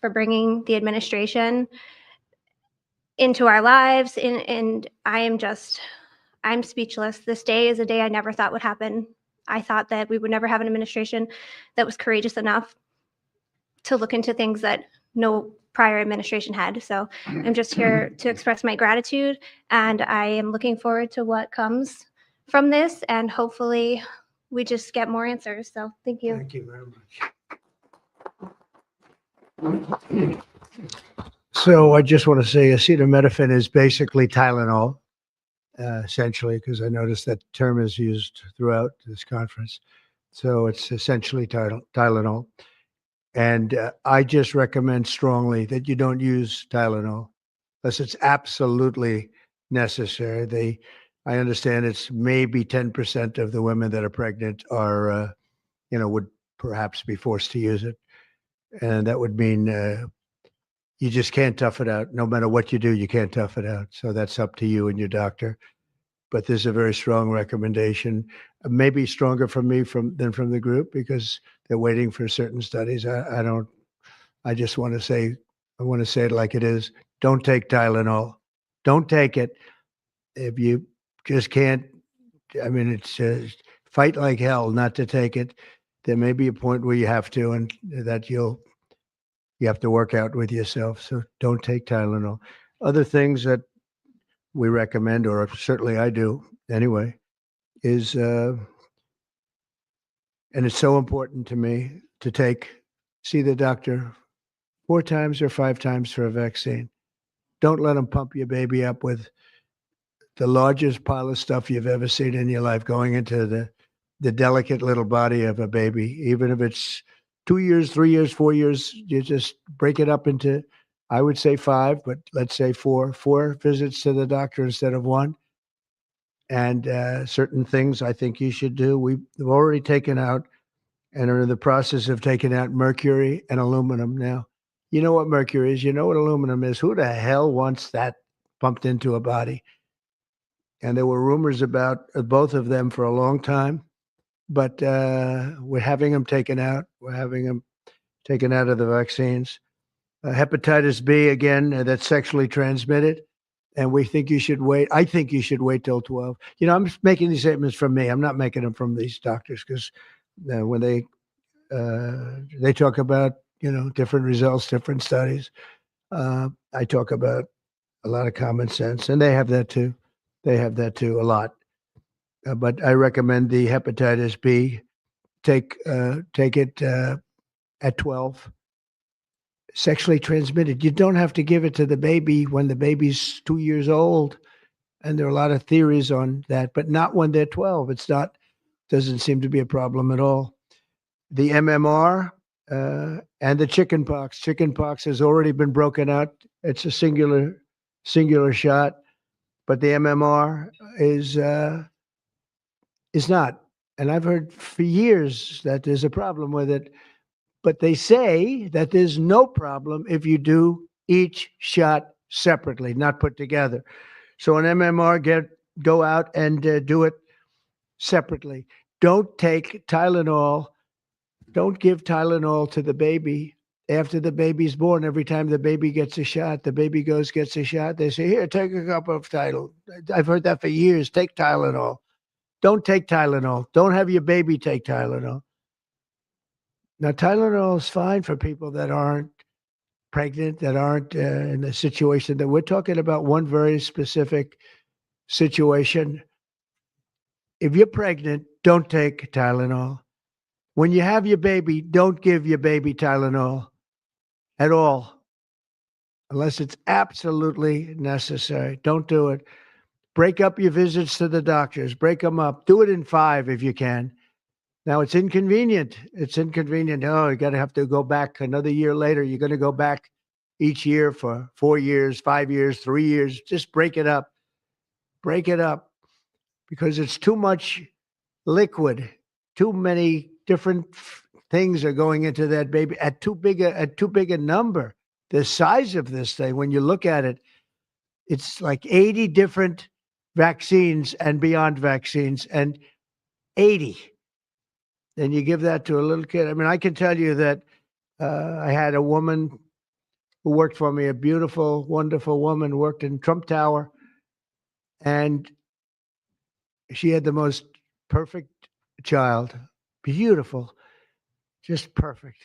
bringing the administration into our lives. And I'm speechless. This day is a day I never thought would happen. I thought that we would never have an administration that was courageous enough to look into things that no prior administration had. So I'm just here to express my gratitude, and I am looking forward to what comes from this, and hopefully we just get more answers. So thank you. Thank you very much. So I just want to say acetaminophen is basically Tylenol, essentially, because I noticed that term is used throughout this conference. So it's essentially Tylenol. And I just recommend strongly that you don't use Tylenol unless it's absolutely necessary. I understand it's maybe 10% of the women that are pregnant are, would perhaps be forced to use it. And that would mean you just can't tough it out. No matter what you do, you can't tough it out. So that's up to you and your doctor. But there's a very strong recommendation, maybe stronger from me than from the group, because they're waiting for certain studies. I just want to say it like it is. Don't take Tylenol. Don't take it. If you just can't, it's fight like hell not to take it. There may be a point where you have to, and that you have to work out with yourself. So don't take Tylenol. Other things that we recommend, or certainly I do anyway, is, and it's so important to me to see the doctor 4 times or 5 times for a vaccine. Don't let them pump your baby up with the largest pile of stuff you've ever seen in your life going into the delicate little body of a baby. Even if it's 2 years, 3 years, 4 years, you just break it up into, I would say 5, but let's say 4 visits to the doctor instead of 1. And certain things I think you should do. We've already taken out and are in the process of taking out mercury and aluminum now. You know what mercury is. You know what aluminum is. Who the hell wants that pumped into a body? And there were rumors about both of them for a long time. But we're having them taken out. We're having them taken out of the vaccines. Hepatitis B, again, that's sexually transmitted. And we think you should wait. I think you should wait till 12. I'm making these statements from me. I'm not making them from these doctors, because when they talk about, different results, different studies, I talk about a lot of common sense, and they have that too. They have that too, a lot. But I recommend the hepatitis B. Take it at 12. sexually transmitted. You don't have to give it to the baby when the baby's 2 years old. And there are a lot of theories on that, but not when they're 12. It's not, doesn't seem to be a problem at all. The MMR and the chickenpox. Chickenpox has already been broken out. It's a singular shot, but the MMR is not. And I've heard for years that there's a problem with it, but they say that there's no problem if you do each shot separately, not put together. So an MMR, go out and do it separately. Don't take Tylenol. Don't give Tylenol to the baby after the baby's born. Every time the baby gets a shot, the baby gets a shot. They say, here, take a cup of Tylenol. I've heard that for years. Take Tylenol. Don't take Tylenol. Don't have your baby take Tylenol. Now, Tylenol is fine for people that aren't pregnant, that aren't in a situation that we're talking about. One very specific situation. If you're pregnant, don't take Tylenol. When you have your baby, don't give your baby Tylenol at all, unless it's absolutely necessary. Don't do it. Break up your visits to the doctors. Break them up. Do it in 5 if you can. Now, it's inconvenient. It's inconvenient. Oh, you got to have to go back another year later. You're going to go back each year for 4 years, 5 years, 3 years. Just break it up. Break it up, because it's too much liquid. Too many different things are going into that baby at too big a number. The size of this thing, when you look at it, it's like 80 different vaccines and beyond vaccines, and 80. And you give that to a little kid. I mean, I can tell you that I had a woman who worked for me, a beautiful, wonderful woman, worked in Trump Tower, and she had the most perfect child, beautiful, just perfect.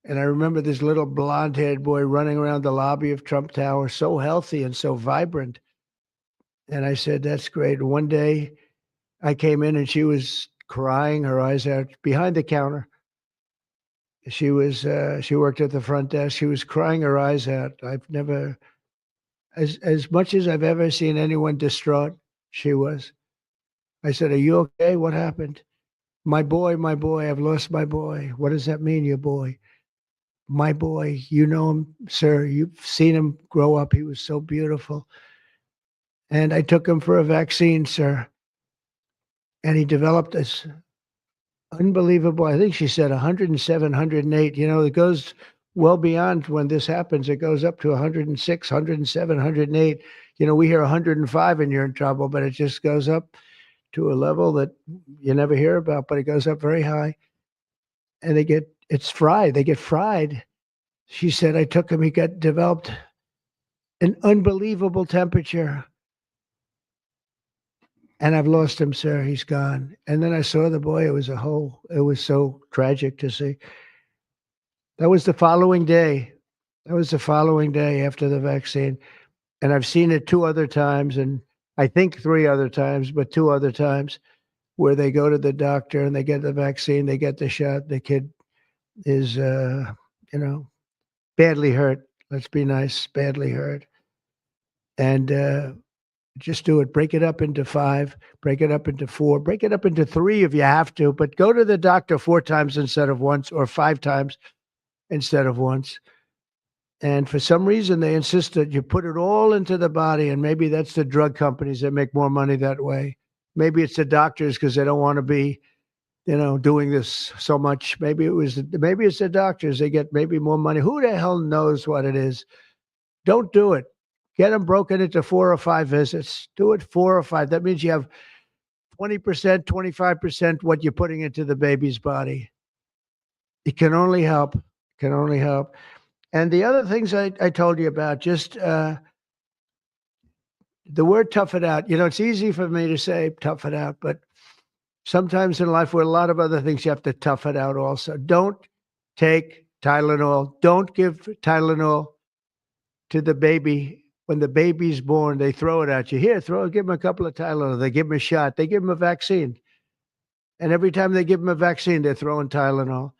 And I remember this little blonde-haired boy running around the lobby of Trump Tower, so healthy and so vibrant. And I said, that's great. One day I came in and she was crying her eyes out behind the counter. She worked at the front desk. She was crying her eyes out. I've never, as much as I've ever seen anyone distraught, she was. I said, are you okay? What happened? My boy, I've lost my boy. What does that mean, your boy? My boy, you know him, sir. You've seen him grow up. He was so beautiful. And I took him for a vaccine, sir. And he developed this unbelievable, I think she said 107, 108. You know, it goes well beyond when this happens. It goes up to 106, 107, 108. You know, we hear 105 and you're in trouble, but it just goes up to a level that you never hear about, but it goes up very high. And it's fried. They get fried. She said, I took him, he developed an unbelievable temperature. And I've lost him, sir. He's gone. And then I saw the boy. It was so tragic to see. That was the following day. After the vaccine. And I've seen it 2 other times, and I think 3 other times, but 2 other times where they go to the doctor and they get the vaccine, they get the shot. The kid is, badly hurt. Let's be nice, badly hurt. And just do it. Break it up into 5, break it up into 4, break it up into 3 if you have to, but go to the doctor 4 times instead of once, or 5 times instead of once. And for some reason, they insist that you put it all into the body, and maybe that's the drug companies that make more money that way. Maybe it's the doctors because they don't want to be, doing this so much. Maybe it's the doctors. They get maybe more money. Who the hell knows what it is? Don't do it. Get them broken into 4 or 5 visits. Do it 4 or 5. That means you have 20%, 25% what you're putting into the baby's body. It can only help. And the other things I told you about, just the word tough it out. It's easy for me to say tough it out, but sometimes in life with a lot of other things, you have to tough it out also. Don't take Tylenol. Don't give Tylenol to the baby. When the baby's born, they throw it at you. Here, give them a couple of Tylenol. They give them a shot. They give them a vaccine. And every time they give them a vaccine, they're throwing Tylenol.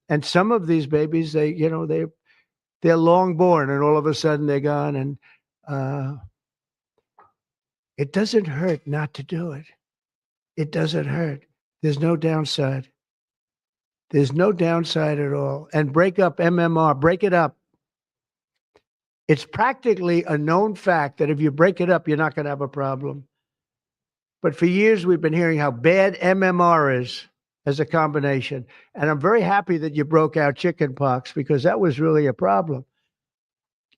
And some of these babies, they're They're long born and all of a sudden they're gone. And it doesn't hurt not to do it. It doesn't hurt. There's no downside. There's no downside at all. And break up MMR, break it up. It's practically a known fact that if you break it up, you're not going to have a problem. But for years, we've been hearing how bad MMR is as a combination. And I'm very happy that you broke out chickenpox because that was really a problem.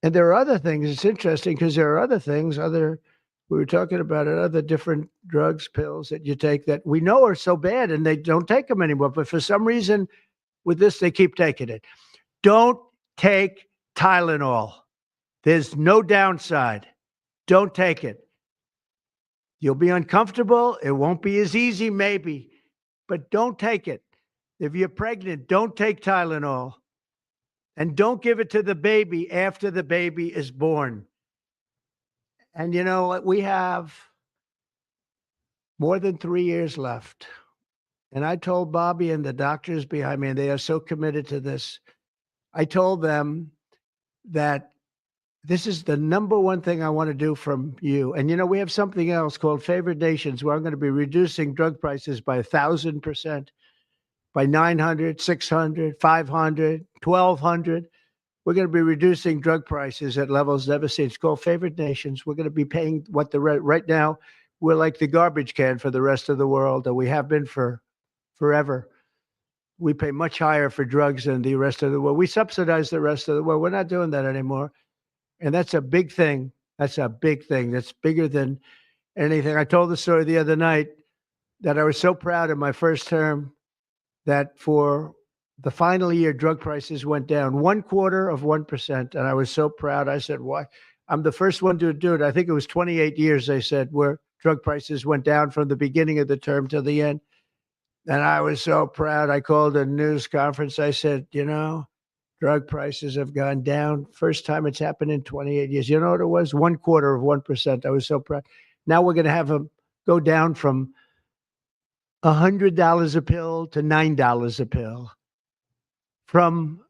And there are other things. It's interesting because there are other things, we were talking about it, other different drugs, pills that you take that we know are so bad and they don't take them anymore. But for some reason with this, they keep taking it. Don't take Tylenol. There's no downside. Don't take it. You'll be uncomfortable. It won't be as easy, maybe, but don't take it. If you're pregnant, don't take Tylenol. And don't give it to the baby after the baby is born. And you know what? We have more than 3 years left. And I told Bobby and the doctors behind me, and they are so committed to this. I told them that this is the number one thing I want to do from you. And, you know, we have something else called Favored Nations where I'm going to be reducing drug prices by 1,000%, by 900, 600, 500, 1,200. We're going to be reducing drug prices at levels never seen. It's called Favored Nations. We're going to be paying what right now, we're like the garbage can for the rest of the world, and we have been for forever. We pay much higher for drugs than the rest of the world. We subsidize the rest of the world. We're not doing that anymore. And that's a big thing. That's a big thing. That's bigger than anything. I told the story the other night that I was so proud in my first term that for the final year, drug prices went down 0.25%. And I was so proud. I said, why? I'm the first one to do it. I think it was 28 years, they said, where drug prices went down from the beginning of the term to the end. And I was so proud. I called a news conference. I said, you know, drug prices have gone down. First time it's happened in 28 years. You know what it was? 0.25%. I was so proud. Now we're going to have them go down from $100 a pill to $9 a pill. From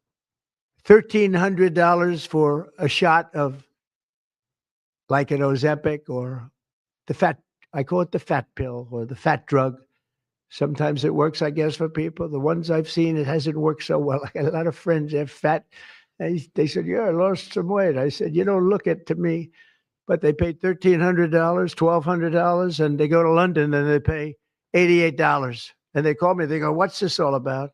$1,300 for a shot of like an Ozempic or the fat, I call it the fat pill or the fat drug. Sometimes it works, I guess, for people. The ones I've seen, it hasn't worked so well. I got a lot of friends that have fat. They said, yeah, I lost some weight. I said, you don't look it to me. But they paid $1,300, $1,200, and they go to London and they pay $88. And they call me, they go, what's this all about?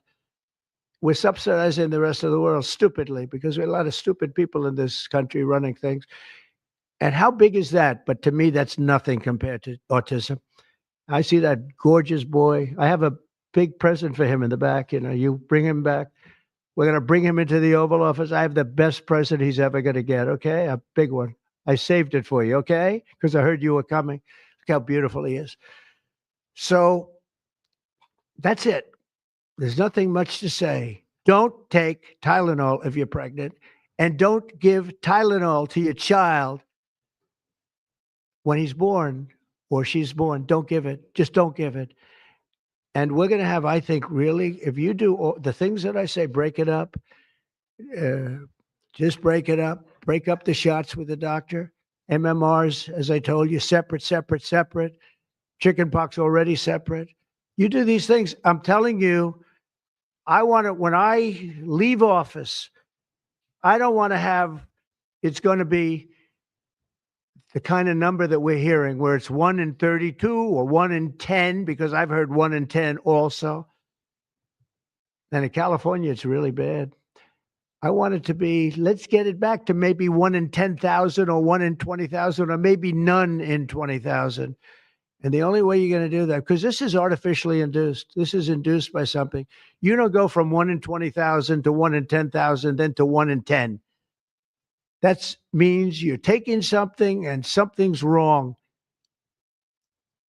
We're subsidizing the rest of the world stupidly because we have a lot of stupid people in this country running things. And how big is that? But to me, that's nothing compared to autism. I see that gorgeous boy. I have a big present for him in the back. You know, you bring him back. We're going to bring him into the Oval Office. I have the best present he's ever going to get, okay? A big one. I saved it for you, okay? Because I heard you were coming. Look how beautiful he is. So that's it. There's nothing much to say. Don't take Tylenol if you're pregnant, and don't give Tylenol to your child when he's born or she's born. Don't give it. Just don't give it. And we're going to have, I think, really, if you do all the things that I say, break it up, just break it up, break up the shots with the doctor. MMRs, as I told you, separate. Chickenpox already separate. You do these things. I'm telling you, I want to, when I leave office, I don't want to have, it's going to be the kind of number that we're hearing where it's 1 in 32 or 1 in 10, because I've heard 1 in 10 also. And in California, it's really bad. I want it to be, let's get it back to maybe 1 in 10,000 or 1 in 20,000 or maybe none in 20,000. And the only way you're going to do that, because this is artificially induced. This is induced by something. You don't go from 1 in 20,000 to 1 in 10,000, then to 1 in 10. That means you're taking something and something's wrong.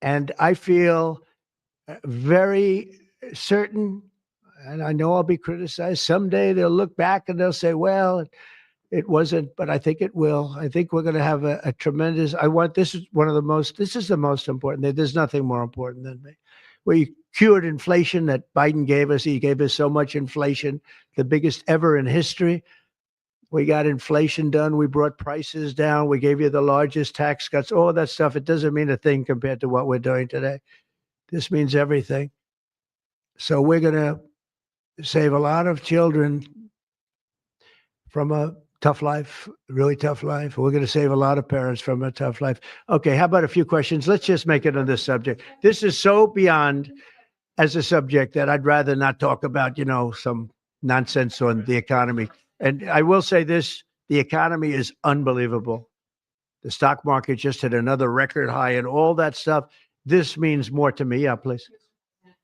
And I feel very certain, and I know I'll be criticized. Someday they'll look back and they'll say, well, it wasn't, but I think it will. I think we're going to have a tremendous, this is the most important. There's nothing more important than me. We cured inflation that Biden gave us. He gave us so much inflation, the biggest ever in history. We got inflation done. We brought prices down. We gave you the largest tax cuts, all that stuff. It doesn't mean a thing compared to what we're doing today. This means everything. So we're going to save a lot of children from a tough life, really tough life. We're going to save a lot of parents from a tough life. Okay, how about a few questions? Let's just make it on this subject. This is so beyond as a subject that I'd rather not talk about, some nonsense on the economy. And I will say this, the economy is unbelievable. The stock market just hit another record high and all that stuff. This means more to me. Yeah, please.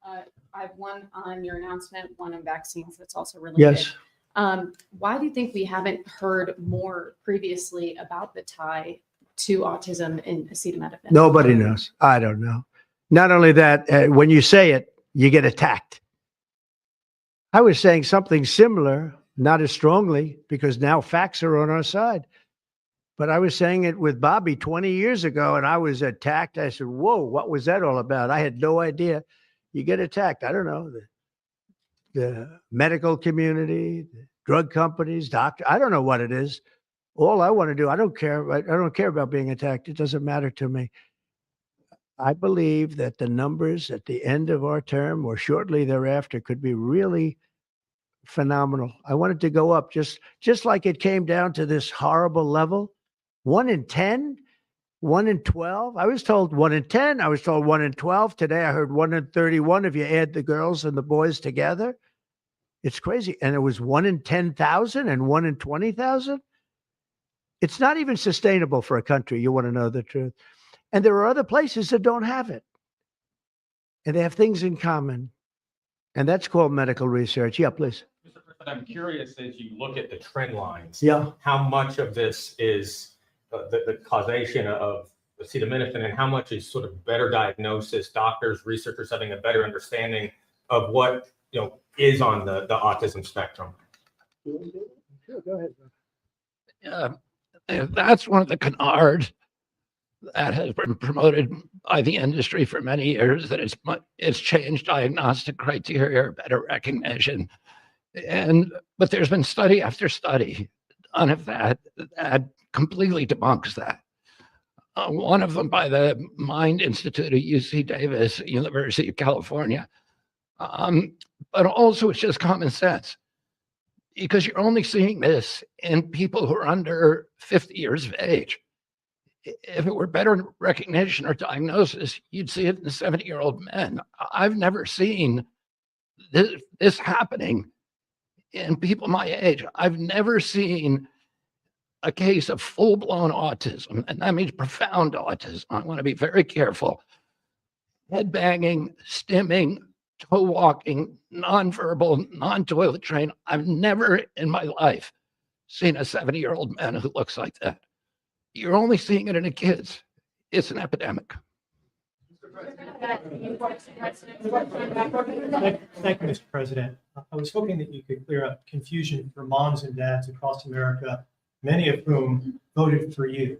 I have one on your announcement, one on vaccines that's also related. Yes. Why do you think we haven't heard more previously about the tie to autism in acetaminophen? Nobody knows. I don't know. Not only that, when you say it, you get attacked. I was saying something similar, not as strongly, because now facts are on our side. But I was saying it with Bobby 20 years ago, and I was attacked. I said, whoa, what was that all about? I had no idea. You get attacked. I don't know. The medical community, the drug companies, doctors. I don't know what it is. All I want to do, I don't care. I don't care about being attacked. It doesn't matter to me. I believe that the numbers at the end of our term or shortly thereafter could be really phenomenal. I want it to go up just like it came down to this horrible level. 1 in 10, 1 in 12. I was told 1 in 10. I was told 1 in 12. Today I heard 1 in 31 if you add the girls and the boys together. It's crazy. And it was 1 in 10,000 and 1 in 20,000. It's not even sustainable for a country. You want to know the truth. And there are other places that don't have it. And they have things in common. And that's called medical research. Yeah, please. Mr. President, I'm curious as you look at the trend lines, Yeah. how much of this is the causation of acetaminophen and how much is sort of better diagnosis, doctors, researchers having a better understanding of what, is on the autism spectrum? Sure, go ahead. That's one of the canards that has been promoted by the industry for many years, that it's changed diagnostic criteria, better recognition. But there's been study after study done of that completely debunks that. One of them by the Mind Institute at UC Davis, University of California. But also it's just common sense, because you're only seeing this in people who are under 50 years of age. If it were better recognition or diagnosis, you'd see it in 70-year-old men. I've never seen this happening in people my age. I've never seen a case of full-blown autism, and that means profound autism. I want to be very careful. Head banging, stimming, toe walking, nonverbal, non-toilet trained. I've never in my life seen a 70-year-old man who looks like that. You're only seeing it in the kids. It's an epidemic. Thank you, Mr. President. I was hoping that you could clear up confusion for moms and dads across America, many of whom voted for you.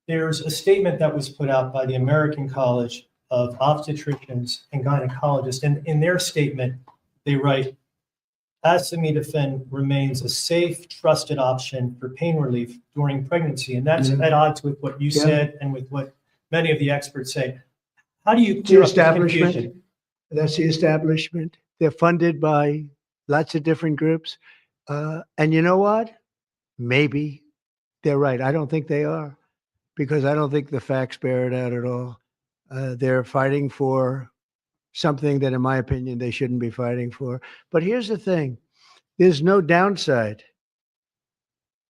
There's a statement that was put out by the American College of Obstetricians and Gynecologists, and in their statement, they write, acetaminophen remains a safe, trusted option for pain relief during pregnancy. And that's at odds with what you said and with what many of the experts say. How do you clear up this confusion? That's the establishment. They're funded by lots of different groups. And you know what? Maybe they're right. I don't think they are, because I don't think the facts bear it out at all. They're fighting for something that, in my opinion, they shouldn't be fighting for. But here's the thing. There's no downside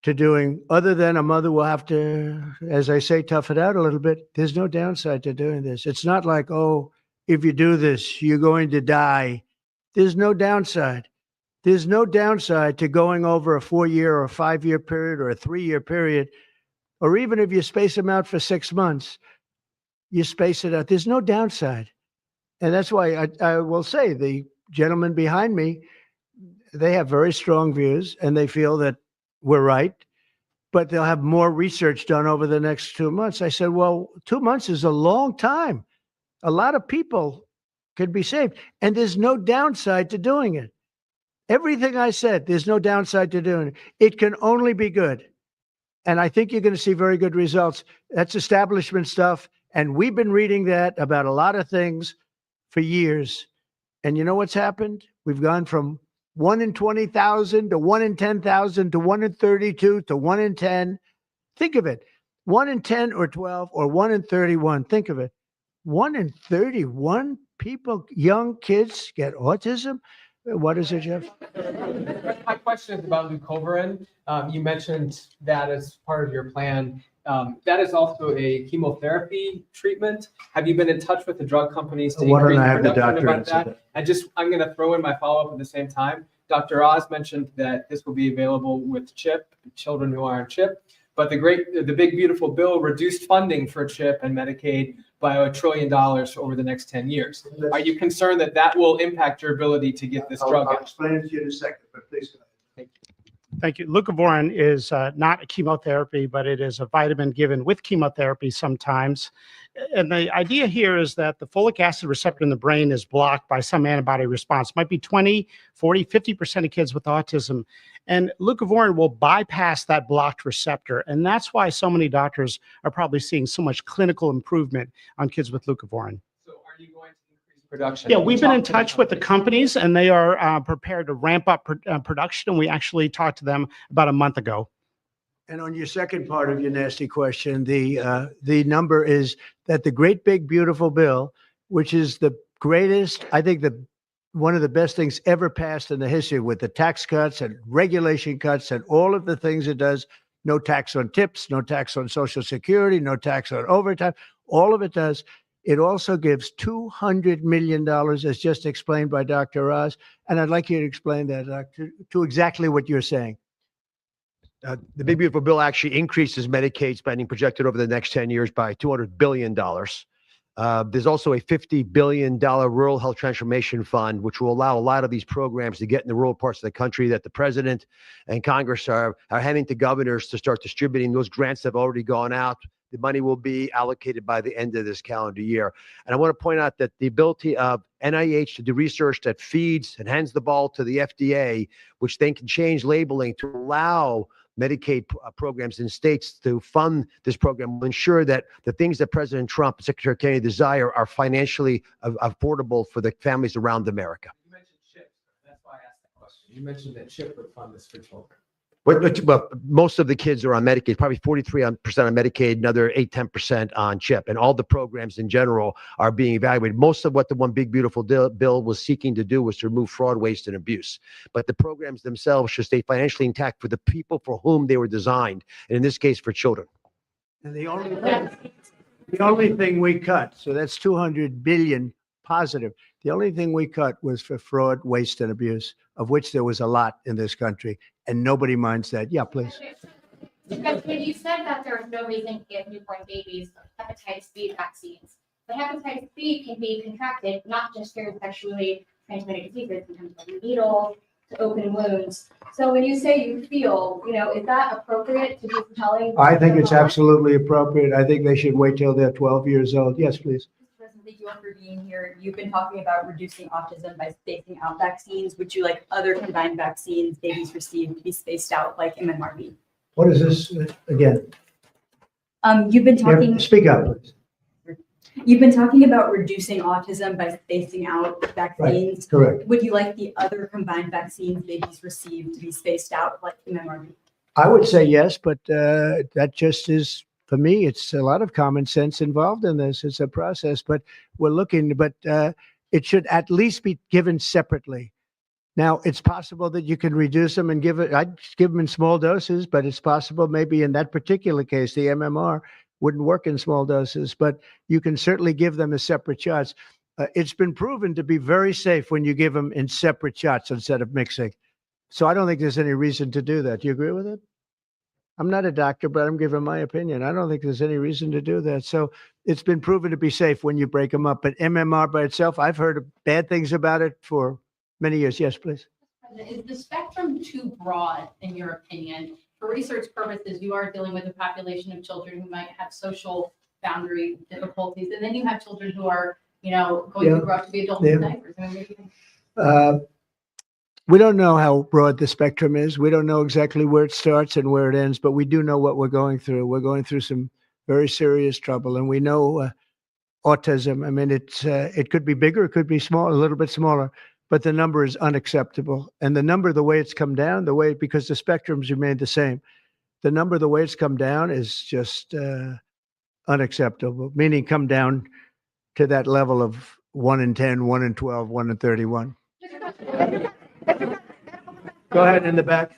to doing, other than a mother will have to, as I say, tough it out a little bit. There's no downside to doing this. It's not like, oh, if you do this, you're going to die. There's no downside. There's no downside to going over a 4-year or a 5-year period or a 3-year period, or even if you space them out for 6 months, you space it out. There's no downside. And that's why I will say the gentleman behind me, they have very strong views and they feel that we're right, but they'll have more research done over the next 2 months. I said, well, 2 months is a long time. A lot of people could be saved, and there's no downside to doing it. Everything I said, there's no downside to doing it. It can only be good. And I think you're going to see very good results. That's establishment stuff. And we've been reading that about a lot of things for years. And you know what's happened? We've gone from 1 in 20,000 to 1 in 10,000 to 1 in 32 to 1 in 10. Think of it. 1 in 10 or 12 or 1 in 31. Think of it. 1 in 31 people, young kids, get autism. What is it, Jeff? My question is about leucovorin. You mentioned that as part of your plan. That is also a chemotherapy treatment. Have you been in touch with the drug companies to Why don't increase I have the production doctor about answer that? I'm going to throw in my follow-up at the same time. Dr. Oz mentioned that this will be available with CHIP, children who are on CHIP. But the big beautiful bill reduced funding for CHIP and Medicaid by $1 trillion over the next 10 years. Are you concerned that that will impact your ability to get this drug I'll out? explain it to you in a second, but please go ahead. Thank you. Leucovorin is not a chemotherapy, but it is a vitamin given with chemotherapy sometimes. And the idea here is that the folic acid receptor in the brain is blocked by some antibody response. It might be 20, 40, 50% of kids with autism. And leucovorin will bypass that blocked receptor. And that's why so many doctors are probably seeing so much clinical improvement on kids with leucovorin. So are you going to increase production? Yeah, we've been in touch with the companies, and they are prepared to ramp up production. And we actually talked to them about a month ago. And on your second part of your nasty question, the number is that the great big beautiful bill, which is the greatest, I think one of the best things ever passed in the history, with the tax cuts and regulation cuts and all of the things it does. No tax on tips, no tax on Social Security, no tax on overtime. All of it does. It also gives $200 million, as just explained by Dr. Oz. And I'd like you to explain that to exactly what you're saying. The big beautiful bill actually increases Medicaid spending projected over the next 10 years by $200 billion. There's also a $50 billion rural health transformation fund, which will allow a lot of these programs to get in the rural parts of the country that the president and Congress are handing to governors to start distributing. Those grants have already gone out. The money will be allocated by the end of this calendar year. And I want to point out that the ability of NIH to do research that feeds and hands the ball to the FDA, which then can change labeling to allow Medicaid programs in states to fund this program, will ensure that the things that President Trump and Secretary Kennedy desire are financially affordable for the families around America. You mentioned CHIP. That's why I asked that question. You mentioned that CHIP would fund this for children. But most of the kids are on Medicaid, probably 43% on Medicaid, another 8-10% on CHIP. And all the programs in general are being evaluated. Most of what the one big beautiful bill was seeking to do was to remove fraud, waste, and abuse. But the programs themselves should stay financially intact for the people for whom they were designed, and in this case, for children. And the only thing we cut, so that's 200 billion positive. The only thing we cut was for fraud, waste, and abuse, of which there was a lot in this country, and nobody minds that. Yeah, please. Because when you said that there was no reason to give newborn babies hepatitis B vaccines, but hepatitis B can be contracted not just through sexually transmitted diseases, in terms of needles to open wounds. So when you say you feel, is that appropriate to be telling? I think it's absolutely appropriate. I think they should wait till they're 12 years old. Yes, please. Thank you all for being here. You've been talking about reducing autism by spacing out vaccines. Would you like other combined vaccines babies receive to be spaced out like MMRV? What is this again? You've been talking. Speak up, please. You've been talking about reducing autism by spacing out vaccines. Right, correct. Would you like the other combined vaccines babies receive to be spaced out like MMRV? I would say yes, but that just is, for me, it's a lot of common sense involved in this. It's a process, but we're looking, but it should at least be given separately. Now, it's possible that you can reduce them and give it, I'd give them in small doses, but it's possible maybe in that particular case, the MMR wouldn't work in small doses, but you can certainly give them as separate shots. It's been proven to be very safe when you give them in separate shots instead of mixing. So I don't think there's any reason to do that. Do you agree with it? I'm not a doctor, but I'm giving my opinion. I don't think there's any reason to do that. So it's been proven to be safe when you break them up. But MMR by itself, I've heard bad things about it for many years. Yes, please. Is the spectrum too broad, in your opinion? For research purposes, you are dealing with a population of children who might have social boundary difficulties, and then you have children who are, going to grow up to be adults in diapers. we don't know how broad the spectrum is. We don't know exactly where it starts and where it ends, but we do know what we're going through. We're going through some very serious trouble, and we know autism. I mean, it could be bigger, it could be small, a little bit smaller, but the number is unacceptable. And the number, the way it's come down, because the spectrums remain the same, the number, the way it's come down is just unacceptable, meaning come down to that level of 1 in 10, 1 in 12, 1 in 31. Go ahead in the back.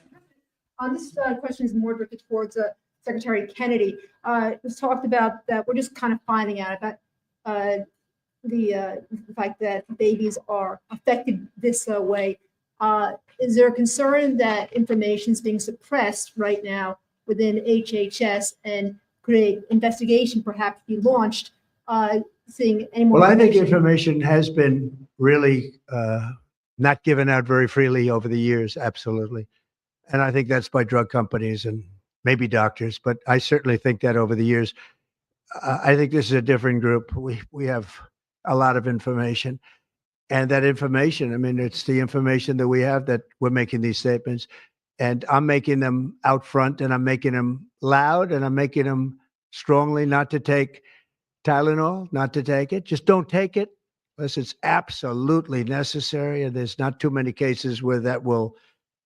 This question is more directed towards Secretary Kennedy. It was talked about that we're just kind of finding out about the fact that babies are affected this way. Is there a concern that information is being suppressed right now within HHS, and could an investigation perhaps be launched seeing any more? Well, I think information has been really not given out very freely over the years, absolutely. And I think that's by drug companies and maybe doctors, but I certainly think that over the years. I think this is a different group. We have a lot of information, and that information, I mean, it's the information that we have that we're making these statements, and I'm making them out front, and I'm making them loud, and I'm making them strongly not to take Tylenol, not to take it. Just don't take it unless it's absolutely necessary, and there's not too many cases where that will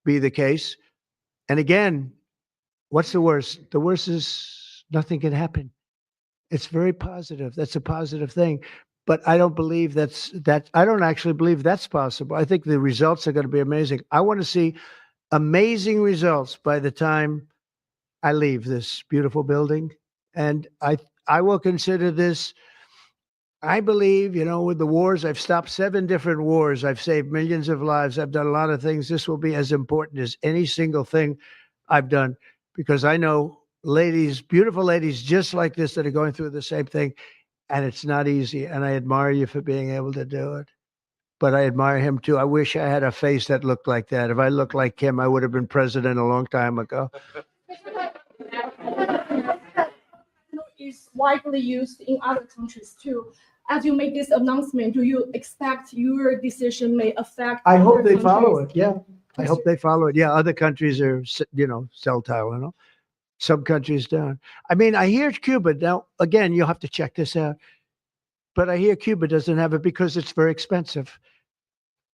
be the case. And again, what's the worst? The worst is nothing can happen. It's very positive. That's a positive thing. But I don't believe I don't actually believe that's possible. I think the results are going to be amazing. I want to see amazing results by the time I leave this beautiful building. And I will consider this, I believe, with the wars, I've stopped 7 different wars. I've saved millions of lives. I've done a lot of things. This will be as important as any single thing I've done, because I know ladies, beautiful ladies just like this that are going through the same thing, and it's not easy. And I admire you for being able to do it. But I admire him too. I wish I had a face that looked like that. If I looked like him, I would have been president a long time ago. Is widely used in other countries too. As you make this announcement, do you expect your decision may affect? I hope other they follow it. countries? Yeah, I hope they follow it. Yeah, other countries are, sell Tylenol. Some countries don't. I mean, I hear Cuba now. Again, you'll have to check this out. But I hear Cuba doesn't have it because it's very expensive,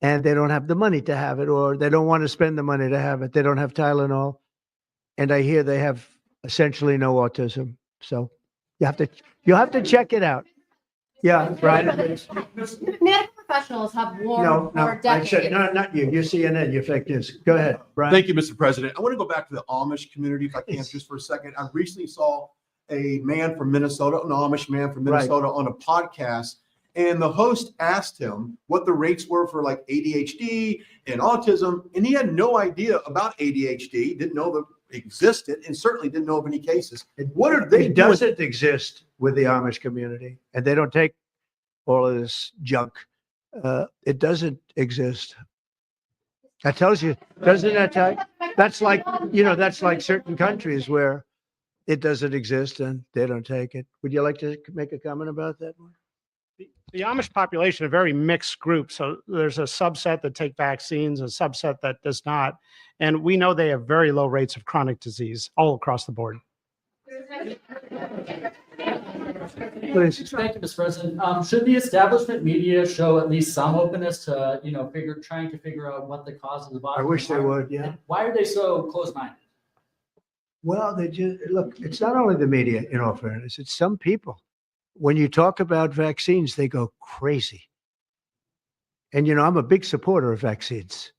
and they don't have the money to have it, or they don't want to spend the money to have it. They don't have Tylenol, and I hear they have essentially no autism. So you have to check it out. Yeah, Brian. Medical professionals have warned No, for I said, decades. no, not you. You're CNN. You're fake news. Go ahead, Brian. Thank you, Mr. President. I want to go back to the Amish community, if I can, just for a second. I recently saw a man from Minnesota, an Amish man from Minnesota, on a podcast, and the host asked him what the rates were for like ADHD and autism, and he had no idea about ADHD, didn't know that it existed, and certainly didn't know of any cases. What are they It doing? doesn't exist with the Amish community, and they don't take all of this junk. It doesn't exist. That tells you, doesn't that tell you? That's like, that's like certain countries where it doesn't exist and they don't take it. Would you like to make a comment about that one? The Amish population, a very mixed group. So there's a subset that take vaccines, a subset that does not. And we know they have very low rates of chronic disease all across the board. Please. Thank you, Mr. President. Should the establishment media show at least some openness to, trying to figure out what the cause of the virus? I wish they would, yeah. Why are they so close-minded? Well, they just, look, it's not only the media, in all fairness, it's some people. When you talk about vaccines, they go crazy. And, I'm a big supporter of vaccines.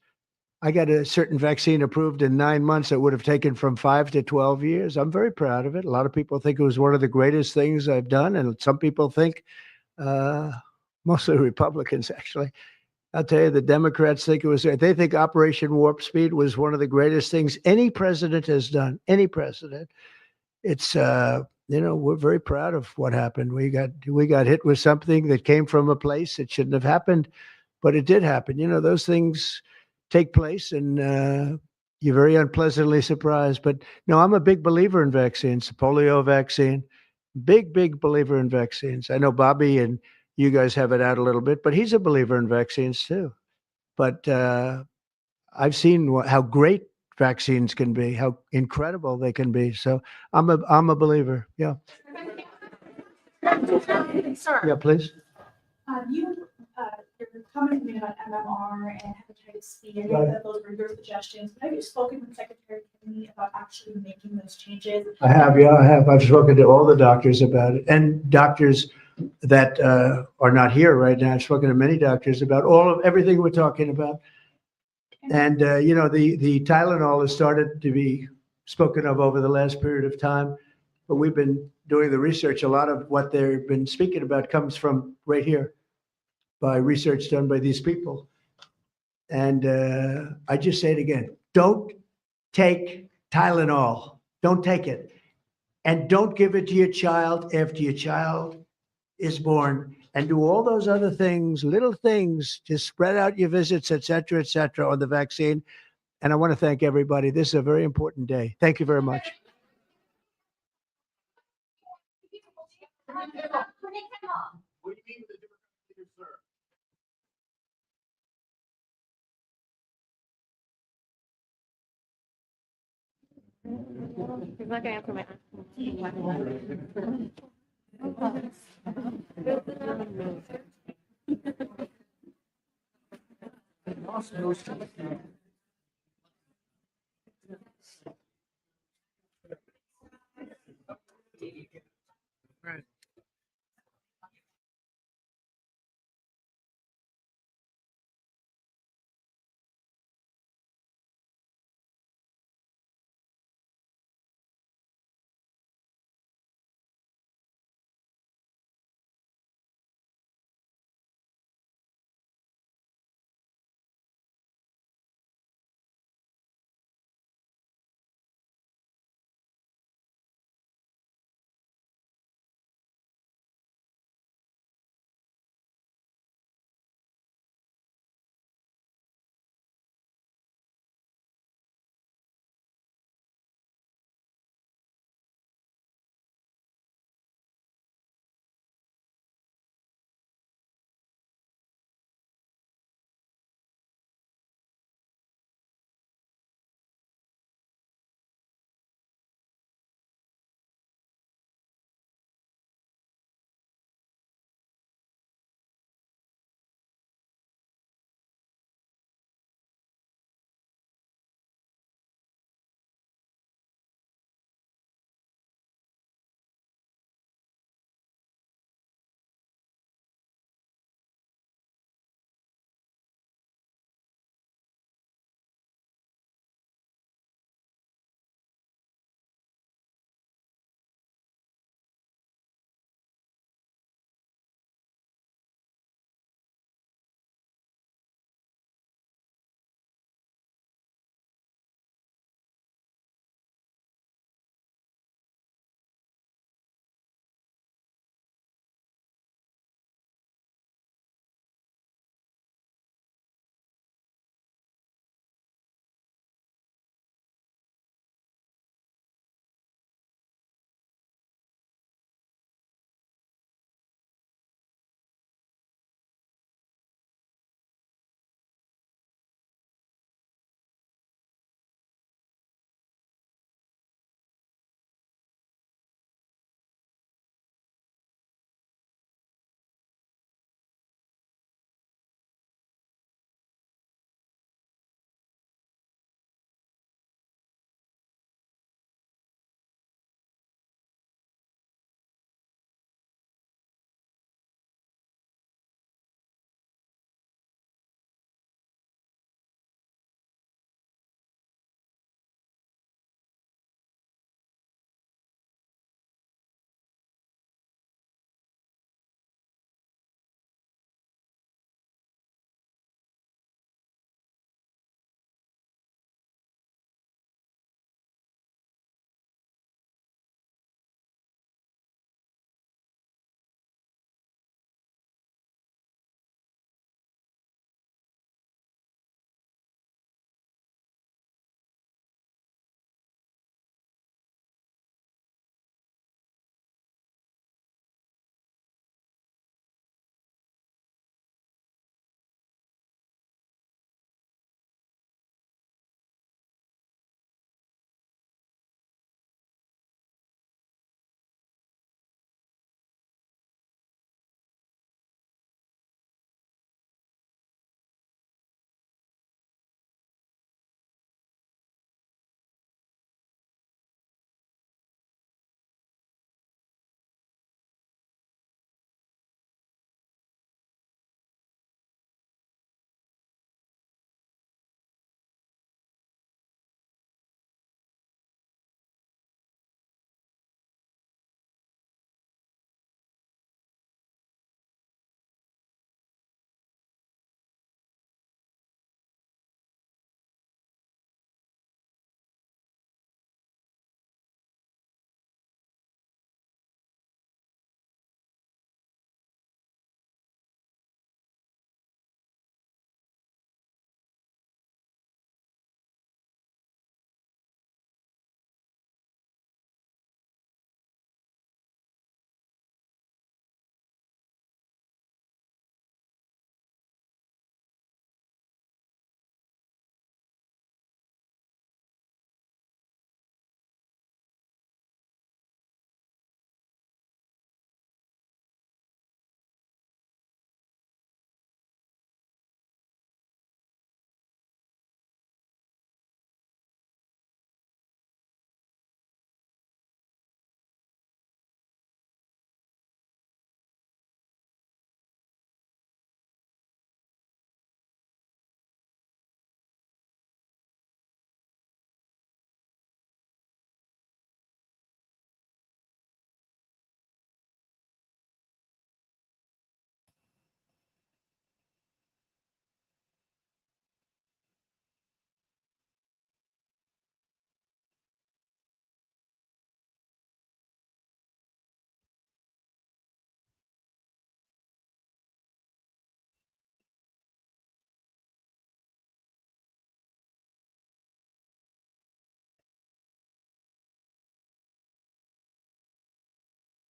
I got a certain vaccine approved in 9 months that would have taken from 5 to 12 years. I'm very proud of it. A lot of people think it was one of the greatest things I've done. And some people think, mostly Republicans, actually. I'll tell you, the Democrats think they think Operation Warp Speed was one of the greatest things any president has done, any president. It's, we're very proud of what happened. We got hit with something that came from a place that shouldn't have happened, but it did happen. Those things take place, and you're very unpleasantly surprised. But no, I'm a big believer in vaccines. The polio vaccine, big believer in vaccines. I know Bobby and you guys have it out a little bit, but he's a believer in vaccines too. But I've seen how great vaccines can be, how incredible they can be. So I'm a believer. Yeah. Sir. Yeah, please. Your comment made about MMR and hepatitis C, I know Right. that those were your suggestions. Have you spoken with Secretary Kennedy about actually making those changes? I have, yeah, I have. I've spoken to all the doctors about it, and doctors that are not here right now. I've spoken to many doctors about everything we're talking about. And the Tylenol has started to be spoken of over the last period of time, but we've been doing the research. A lot of what they've been speaking about comes from right here, by research done by these people. And I just say it again: don't take Tylenol. Don't take it. And don't give it to your child after your child is born. And do all those other things, little things, to spread out your visits, et cetera, on the vaccine. And I want to thank everybody. This is a very important day. Thank you very much. He's not gonna answer my Awesome.